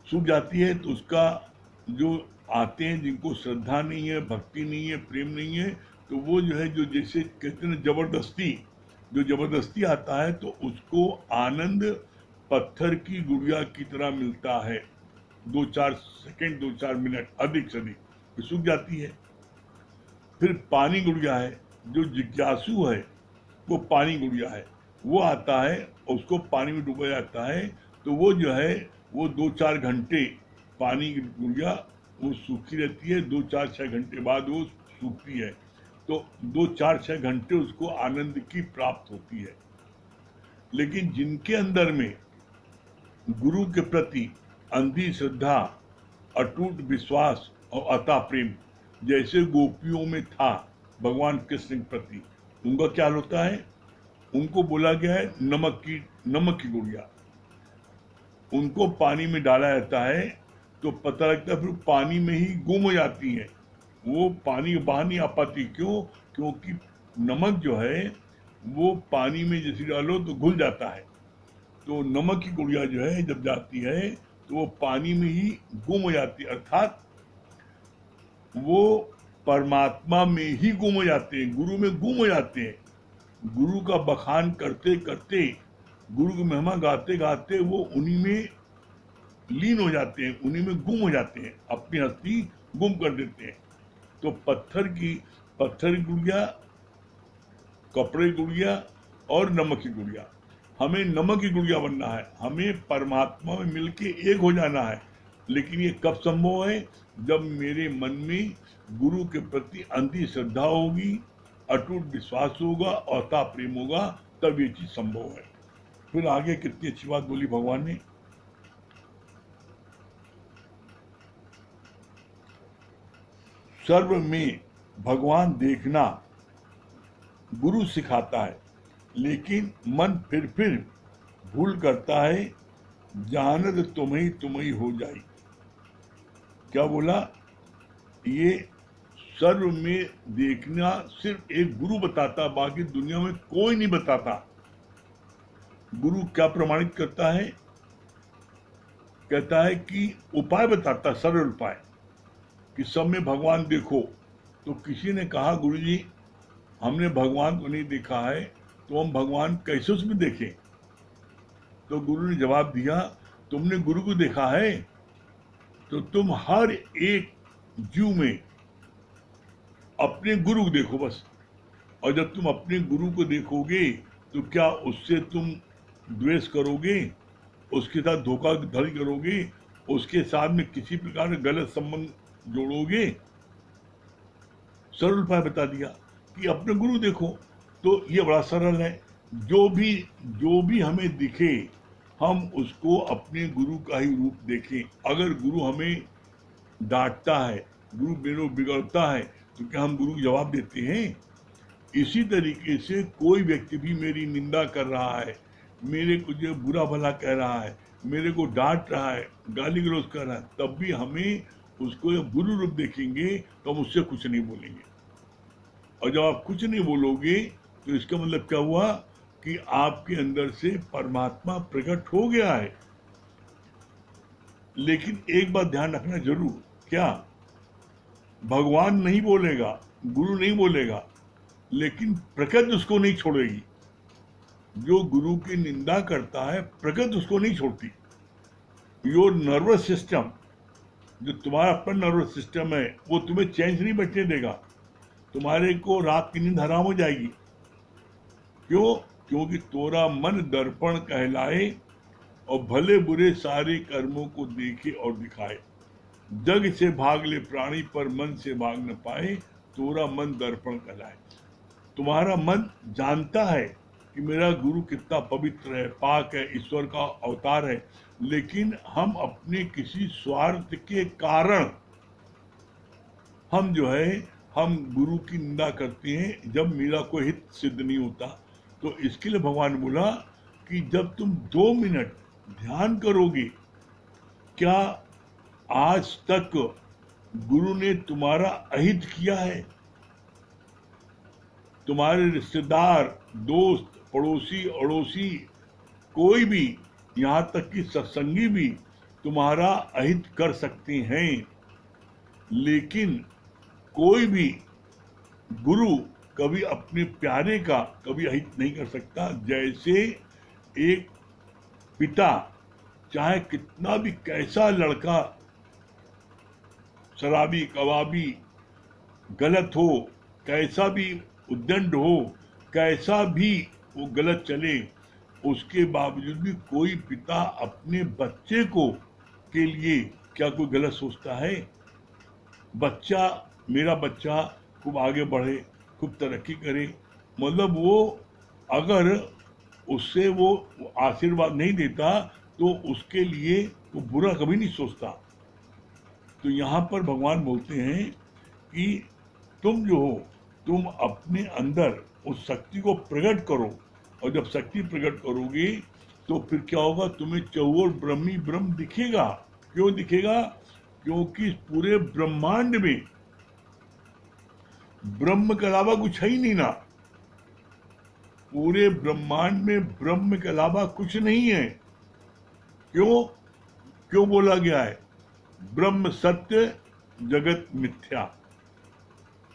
S2: सूख जाती है। तो उसका जो आते हैं, जिनको श्रद्धा नहीं है, भक्ति नहीं है, प्रेम नहीं है, तो वो जो है, जो जैसे कहते हैं जबरदस्ती आता है, तो उसको आनंद पत्थर की गुड़िया की तरह मिलता है। 2-4 सेकंड, 2-4 मिनट, अधिक से अधिक, तो सूख जाती है। फिर पानी गुड़िया है, जो जिज्ञासु है वो पानी गुड़िया है, वो आता है, उसको पानी में डूबा जाता है, तो वो जो है वो 2-4 घंटे पानी की गुड़िया वो सूखी रहती है, 2-4-6 घंटे बाद वो सूखती है, तो 2-4-6 घंटे उसको आनंद की प्राप्त होती है। लेकिन जिनके अंदर में गुरु के प्रति अंधी श्रद्धा, अटूट विश्वास और अता प्रेम, जैसे गोपियों में था भगवान कृष्ण के प्रति, उनका क्या होता है? उनको बोला गया है नमक की गुड़िया। उनको पानी में डाला जाता है तो पता लगता है फिर पानी में ही गुम हो जाती है, वो पानी बाहर नहीं आ पाती। क्यों? क्योंकि नमक जो है वो पानी में जैसे डालो तो घुल जाता है, तो नमक की गुड़िया जो है जब जाती है तो वो पानी में ही गुम हो जाती है, अर्थात वो परमात्मा में ही गुम हो जाते हैं, गुरु में गुम हो जाते हैं। गुरु का बखान करते करते, गुरु की महिमा गाते गाते वो उन्हीं में लीन हो जाते हैं, उन्हीं में गुम हो जाते हैं, अपनी हस्ती गुम कर देते हैं। तो पत्थर की गुड़िया, कपड़े की गुड़िया और नमक की गुड़िया, हमें नमक की गुड़िया बनना है, हमें परमात्मा में मिलके एक हो जाना है। लेकिन ये कब संभव है? जब मेरे मन में गुरु के प्रति अंधी श्रद्धा होगी, अटूट विश्वास होगा और अथाह प्रेम होगा, तब ये चीज संभव है। फिर आगे कितनी अच्छी बात बोली भगवान ने, सर्व में भगवान देखना गुरु सिखाता है, लेकिन मन फिर भूल करता है, जानत तुम्हें हो जाई। क्या बोला? ये सर्व में देखना सिर्फ एक गुरु बताता, बाकी दुनिया में कोई नहीं बताता। गुरु क्या प्रमाणित करता है? कहता है कि उपाय बताता, सरल उपाय, कि सब में भगवान देखो। तो किसी ने कहा, गुरुजी हमने भगवान को नहीं देखा है, तो हम भगवान कैसे उसमें देखें? तो गुरु ने जवाब दिया, तुमने गुरु को देखा है तो तुम हर एक जीव में अपने गुरु को देखो बस। और जब तुम अपने गुरु को देखोगे तो क्या उससे तुम द्वेष करोगे, उसके साथ धोखाधड़ी करोगे, उसके साथ में किसी प्रकार का गलत संबंध जोड़ोगे? सरल उपाय बता दिया कि अपने गुरु देखो। तो ये बड़ा सरल है, जो भी हमें दिखे हम उसको अपने गुरु का ही रूप देखें। अगर गुरु हमें डांटता है, गुरु मेरे बिगड़ता है, तो क्या हम गुरु को जवाब देते हैं? इसी तरीके से कोई व्यक्ति भी मेरी निंदा कर रहा है, मेरे को जो बुरा भला कह रहा है, मेरे को डांट रहा है, गाली गलौज कर रहा है, तब भी हमें उसको गुरु रूप देखेंगे तो हम उससे कुछ नहीं बोलेंगे। और जब आप कुछ नहीं बोलोगे तो इसका मतलब क्या हुआ कि आपके अंदर से परमात्मा प्रकट हो गया है। लेकिन एक बात ध्यान रखना जरूर, क्या? भगवान नहीं बोलेगा, गुरु नहीं बोलेगा, लेकिन प्रकृति उसको नहीं छोड़ेगी। जो गुरु की निंदा करता है प्रकृति उसको नहीं छोड़ती। योर नर्वस सिस्टम, जो तुम्हारा अपना नर्वस सिस्टम है, वो तुम्हें चैन से नहीं बैठने देगा। तुम्हारे को रात की नींद हराम हो जाएगी। क्यों? क्योंकि तोरा मन दर्पण कहलाए और भले बुरे सारे कर्मों को देखे और दिखाए। जग से भाग ले प्राणी पर मन से भाग न पाए, तोरा मन दर्पण कहलाए। तुम्हारा मन जानता है कि मेरा गुरु कितना पवित्र है, पाक है, ईश्वर का अवतार है, लेकिन हम अपने किसी स्वार्थ के कारण हम जो है हम गुरु की निंदा करते हैं जब मेरा कोई हित सिद्ध नहीं होता। तो इसके लिए भगवान बोला कि जब तुम 2 मिनट ध्यान करोगे, क्या आज तक गुरु ने तुम्हारा अहित किया है? तुम्हारे रिश्तेदार, दोस्त, पड़ोसी, अड़ोसी, कोई भी, यहाँ तक कि सत्संगी भी तुम्हारा अहित कर सकते हैं, लेकिन कोई भी गुरु कभी अपने प्यारे का कभी अहित नहीं कर सकता। जैसे एक पिता चाहे कितना भी कैसा लड़का शराबी, कबाबी, गलत हो, कैसा भी उद्दंड हो, कैसा भी वो गलत चले, उसके बावजूद भी कोई पिता अपने बच्चे को के लिए क्या कोई गलत सोचता है? बच्चा, मेरा बच्चा खूब आगे बढ़े, खूब तरक्की करे, मतलब वो अगर उससे वो आशीर्वाद नहीं देता तो उसके लिए वो बुरा कभी नहीं सोचता। तो यहाँ पर भगवान बोलते हैं कि तुम जो हो, तुम अपने अंदर उस शक्ति को प्रकट करो, और जब शक्ति प्रकट करोगे तो फिर क्या होगा? तुम्हें चौओर ब्रह्मी ब्रह्म दिखेगा। क्यों दिखेगा? क्योंकि इस पूरे ब्रह्मांड में ब्रह्म के अलावा कुछ है ही नहीं ना। पूरे ब्रह्मांड में ब्रह्म के अलावा कुछ नहीं है। क्यों? क्यों बोला गया है? ब्रह्म सत्य, जगत मिथ्या।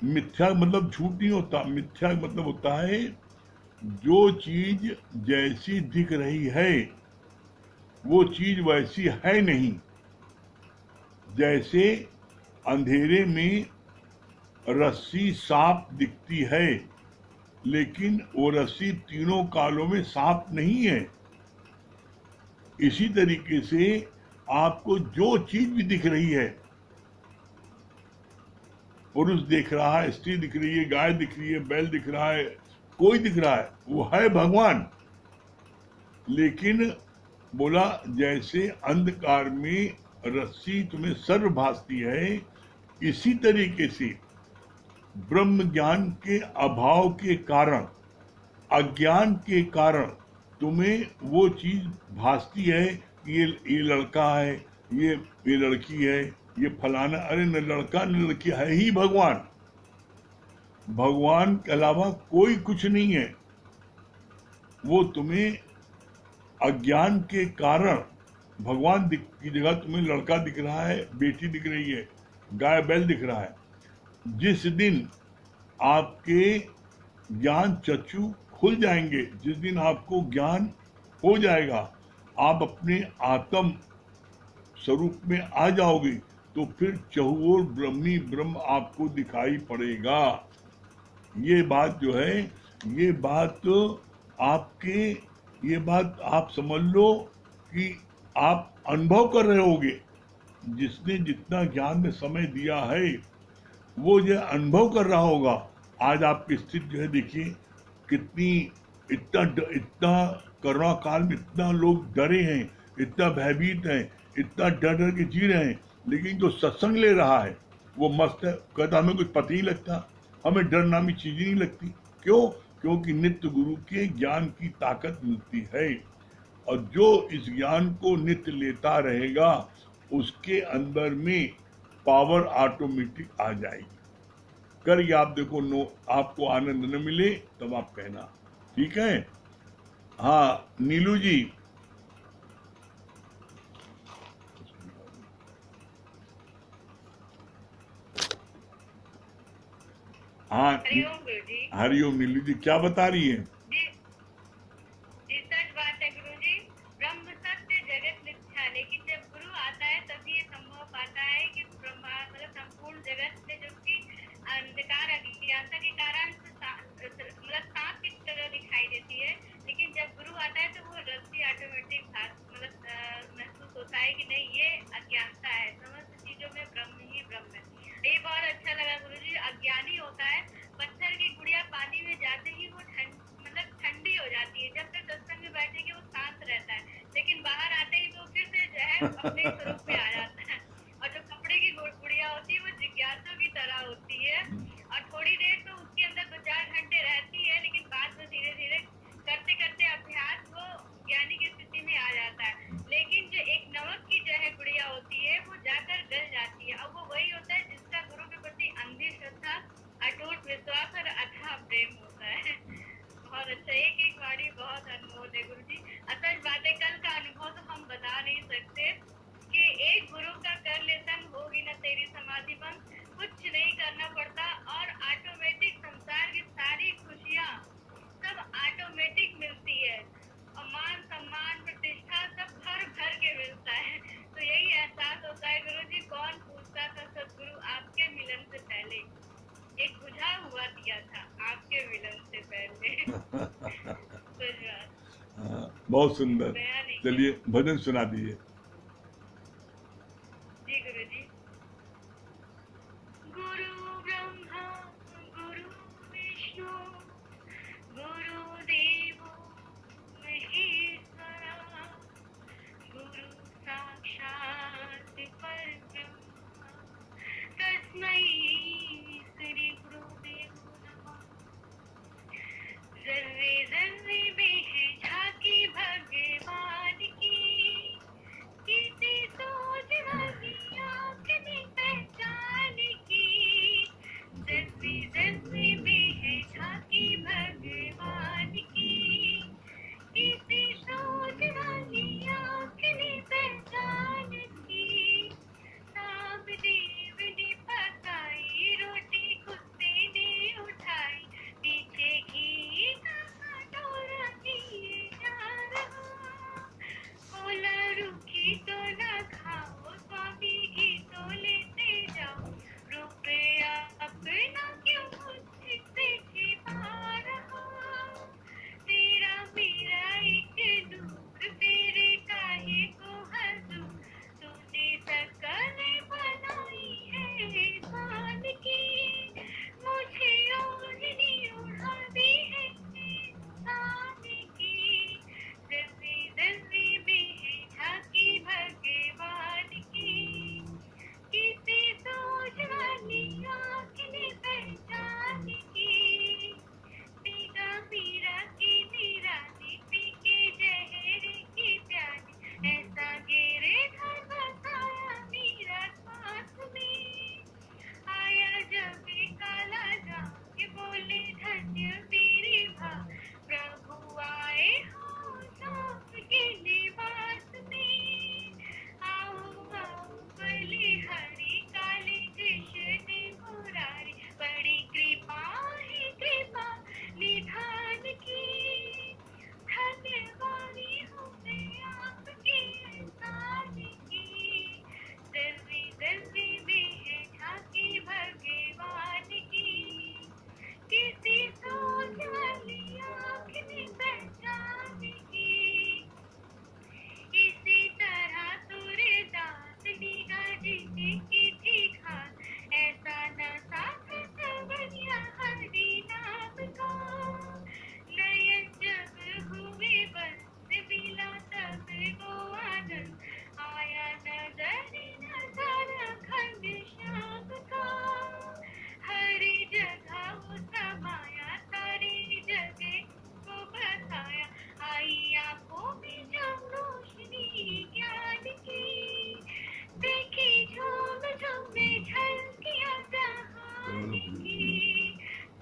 S2: मिथ्या मतलब झूठ नहीं होता, मिथ्या मतलब होता है जो चीज जैसी दिख रही है वो चीज वैसी है नहीं। जैसे अंधेरे में रस्सी साफ दिखती है, लेकिन वो रस्सी तीनों कालों में साफ नहीं है। इसी तरीके से आपको जो चीज भी दिख रही है, पुरुष दिख रहा है, स्त्री दिख रही है, गाय दिख रही है, बैल दिख रहा है, कोई दिख रहा है, वो है भगवान। लेकिन बोला जैसे अंधकार में रस्सी तुम्हें सर्व भासती है, इसी तरीके से ब्रह्म ज्ञान के अभाव के कारण, अज्ञान के कारण तुम्हें वो चीज भासती है कि ये लड़का है, ये लड़की है, ये फलाना। अरे न लड़का न लड़की, है ही भगवान। भगवान के अलावा कोई कुछ नहीं है। वो तुम्हें अज्ञान के कारण भगवान की जगह तुम्हें लड़का दिख रहा है, बेटी दिख रही है, गाय बैल दिख रहा है। जिस दिन आपके ज्ञान चक्षु खुल जाएंगे, जिस दिन आपको ज्ञान हो जाएगा, आप अपने आत्म स्वरूप में आ जाओगे, तो फिर चहुओर ब्रह्मी ब्रह्म आपको दिखाई पड़ेगा। ये बात जो है, ये बात आपके, ये बात आप समझ लो कि आप अनुभव कर रहे होगे। जिसने जितना ज्ञान में समय दिया है वो जो अनुभव कर रहा होगा। आज आपकी स्थिति जो है देखिए कितनी, इतना कोरोना काल में इतना लोग डरे हैं, इतना भयभीत हैं, इतना डर डर के जी रहे हैं, लेकिन जो सत्संग ले रहा है वो मस्त है, कहता हमें कुछ पता ही लगता, हमें डर नामी चीज ही नहीं लगती। क्यों? क्योंकि नित्य गुरु के ज्ञान की ताकत मिलती है, और जो इस ज्ञान को नित्य लेता रहेगा उसके अंदर में पावर ऑटोमेटिक आ जाएगी। करिए आप देखो, आपको आनंद न मिले तब आप कहना, ठीक है? हाँ नीलू जी, हाँ
S3: हरिओम गुरु जी।
S2: हरिओम नीलू जी, क्या बता रही है?
S3: जी अपने स्वरूप में आ जाता है। और जो कपड़े की गुड़िया होती है वो जिज्ञासु की तरह होती है, और थोड़ी देर तो उसके अंदर 2-4 घंटे रहती है, लेकिन बाद में धीरे धीरे करते करते अभ्यास वो ज्ञानी की स्थिति में आ जाता है। लेकिन जो एक नमक की जो है गुड़िया होती है वो जाकर गल जाती है, और वो वही होता है जिसका गुरु के प्रति अंधी श्रद्धा, अटूट विश्वास और अथाह प्रेम होता है। बहुत अच्छा, एक एक वाणी बहुत अनमोल है गुरु जी। असच बात है, कल का अनुभव तो हम बता नहीं सकते कि एक गुरु का कर ले संग होगी ना तेरी समाधि भंग, कुछ नहीं करना पड़ता और ऑटोमेटिक संसार की सारी खुशियाँ सब ऑटोमेटिक मिलती है, और मान सम्मान प्रतिष्ठा सब भर भर के मिलता है। तो यही एहसास होता है गुरु जी। कौन पूछता था सदगुरु आपके मिलन से पहले, एक बुझा हुआ दिया था आपके मिलन से पहले। सच बात,
S2: बहुत सुंदर।
S3: बयान नहीं
S2: चलिए भजन सुना दीजिए।
S3: जी गुरु जी। गुरु ब्रह्मा गुरु विष्णु गुरुदेवो महेश्वरा, गुरु साक्षात् परब्रह्म, तस्मै श्री गुरुदेव नमः। जर्रे जर्रे में है झांकी भगवान की, किसी सोच वाली आँख ने पहचान की। जर्रे जर्रे में है झांकी भगवान की, किसी सोच वाली आँख ने पहचान की। रामदेव ने पकाई रोटी, कुत्ते ने उठाई, पीछे घी का कटोरा लिए जा रहा। बोला रूखी तो ना खाओ स्वामी, घी तो लेते जाओ, रुपया अपना क्यों मुझसे छिपा रहा। तेरा मेरा एक दूर, तेरे काहे को हंसूं, तूने शकल बनाई है इंसान की, मुझे ओढ़नी उड़ा दी है इंसान की। जल्दी जल्दी में है झांकी भगवान की, किसी सोच वाली आँख ने पहचान की। पीगा पीरा की निराली, पी के जहर की प्याली, ऐसा गेरे घर बसाया मेरा साथ में। आया जब काला जाके बोले धन्य मेरे भाग, प्रभु आए हो सबके निवास में। आओ आओ बलिहारी, काले कृष्ण मुरारी, बड़ी कृपा है कृपा निधान की। धन्यवादी हूँ मैं आपके एहसान की। जल्दी जल्दी में है झांकी भगवान की, किसी सोच वाली आँख ने पहचान की। इसी तरह सूर्यदास निगाह जिसकी थी खास, ऐसा नशा बनिया हरि नाम का। नयन जब हुए बंद मिला तब वो आनंद, आया नजर नजर खंड श्याम का। हर जगह वो समाया, सारी जगह को बसाया, आई आंखों में जब रोशनी ज्ञान की। देखी झूम झूम में झलकियाँ जहान की।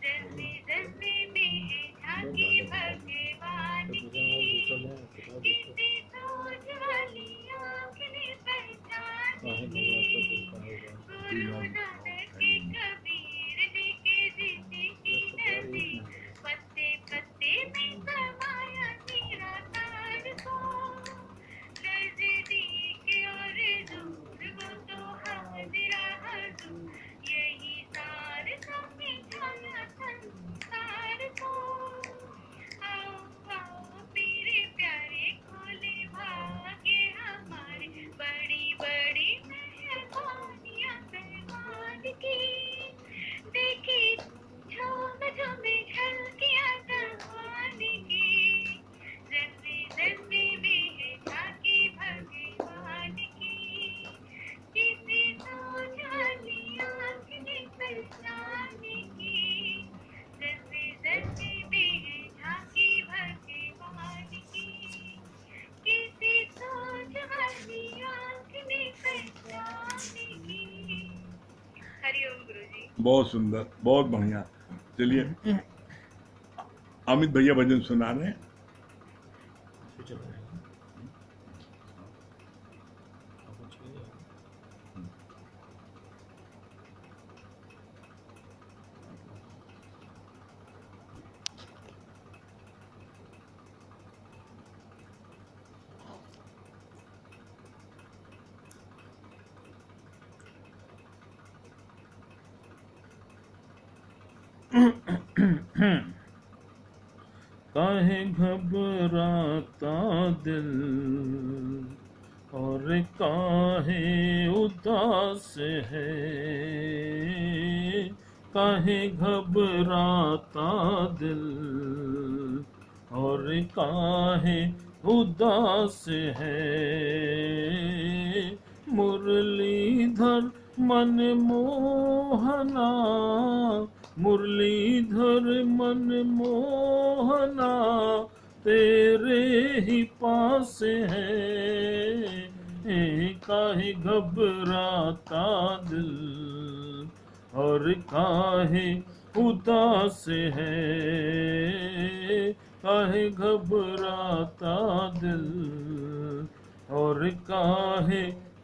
S3: जल्दी जल्दी में है झांकी भगवान की, किसी सोच वाली आँख ने पहचान की। गुरु नानक के कबीर ने के जिंदगी नदी, पत्ते पत्ते में समाया निराकार को। नजदीक और दूर वो तो हाजिरा हजूर, यही सार समझाया संसार को। आओ आओ मेरे प्यारे, खोले भाग्य हमारे, बड़ी बड़ी मेहरबानियाँ भगवान
S2: बहुत सुंदर, बहुत बढ़िया। चलिए, अमित भैया भजन सुना रहे हैं।
S1: चल जाएगा। आपको चाहिए? काहे घबराता दिल और काहे उदास है, काहे घबराता दिल और काहे उदास है। मुरलीधर मन मोहना, मुरलीधर मन मोहना तेरे ही पास है। काहे घबराता दिल और काहे उदास है, काहे घबराता दिल और काहे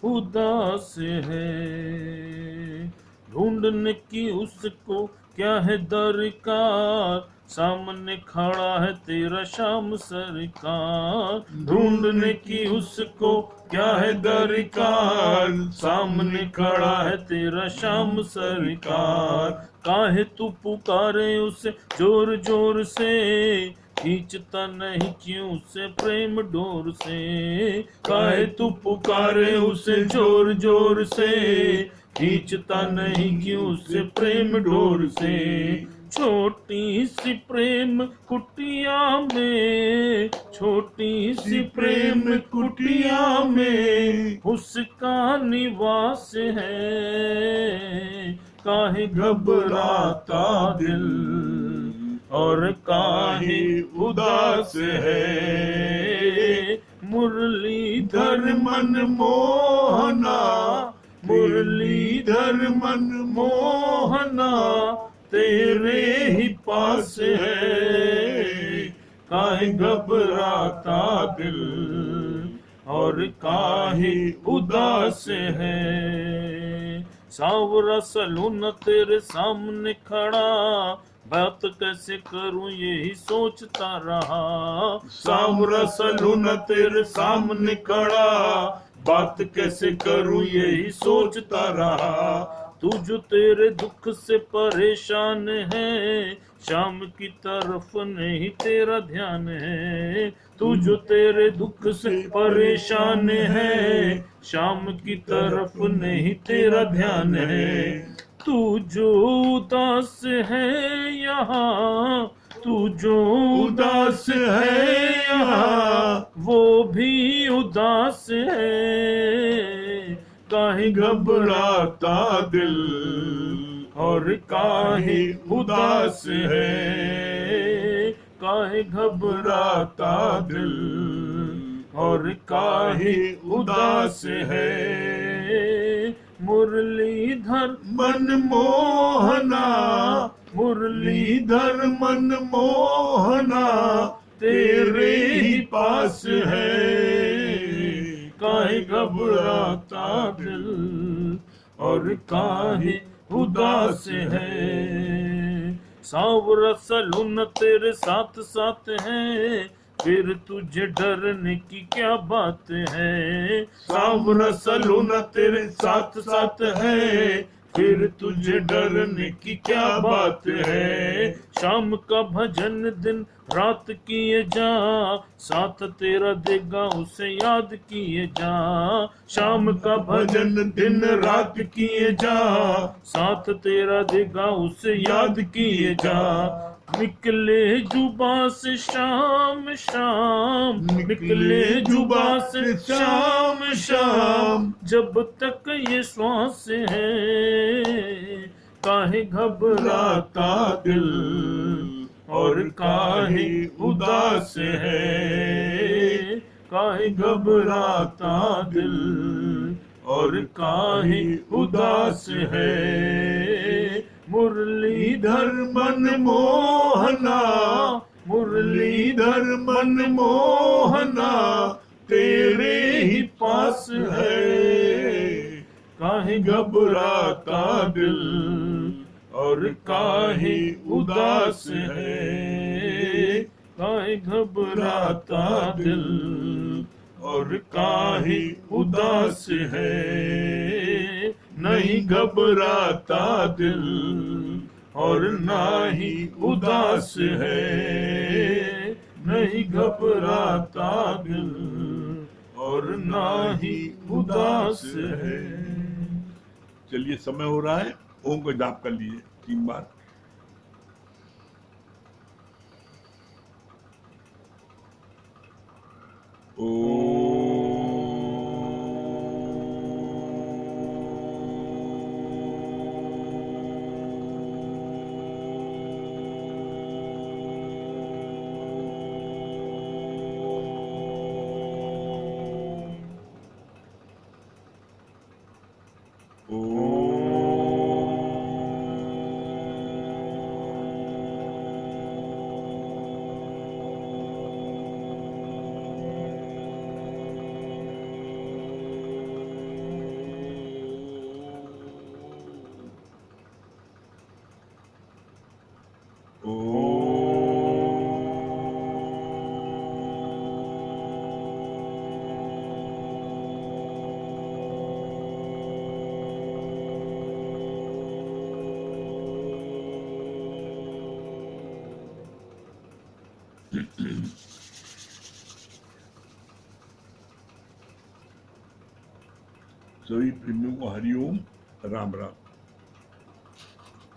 S1: उदास है। ढूंढने की उसको क्या है दरकार, सामने खड़ा है तेरा श्याम सरकार। ढूंढने की उसको क्या है दरकार, सामने खड़ा है तेरा श्याम सरकार। काहे तू पुकारे उसे जोर जोर से, खींचता नहीं क्यों से प्रेम डोर से। काहे तू पुकारे उसे जोर जोर से, खींचता नहीं क्यों से प्रेम डोर से। छोटी सी प्रेम कुटिया में, छोटी सी प्रेम कुटिया में उसका निवास है। काहे घबराता दिल और काहे उदास है। मुरलीधर मन मोहना, मुरलीधर मन मोहना तेरे ही पास है। काहे घबराता दिल और काहे उदास है। सावरा सलूना तेरे सामने खड़ा, बात कैसे करूं यही सोचता रहा। सावरा सलूना तेरे सामने खड़ा, बात कैसे करूं यही सोचता रहा। तू जो तेरे दुख से परेशान है, शाम की तरफ नहीं तेरा ध्यान है। तू जो तेरे दुख से परेशान है, शाम की तरफ नहीं तेरा ध्यान है। तू जो उदास है यहाँ, तू जो उदास है यहाँ, वो भी उदास है। काहे घबराता दिल और काहे उदास है। काहे घबराता दिल और काहे उदास है। मुरलीधर मन मोहना, मुरलीधर मन मोहना तेरे ही पास है। काहे घबराता दिल और काहे उदास है। सावरा सलूना तेरे साथ साथ है, फिर तुझे डरने की क्या बात है। सावरा सलूना तेरे साथ साथ है, फिर तुझे डरने की क्या बात है। शाम का भजन दिन रात किए जा, साथ तेरा देगा उसे याद किए जा। शाम का भजन दिन रात किए जा, साथ तेरा देगा उसे याद किए जा। निकले जुबा से शाम शाम, निकले जुबा से शाम शाम, जब तक ये श्वास है। काहे घबराता दिल और काहे उदास है। काहे घबराता दिल और काहे उदास है। मुरलीधर मनमोहना, मुरलीधर मनमोहना, तेरे ही पास है। काहे घबराता दिल और काहे उदास है, काहे घबराता दिल और काहे उदास है। नहीं घबराता दिल और ना ही उदास है, नहीं घबराता दिल और ना ही उदास है।
S2: चलिए, समय हो रहा है, ओम का जाप कर लीजिए 3 बार। सभी प्रेमियों को हरिओम, राम राम।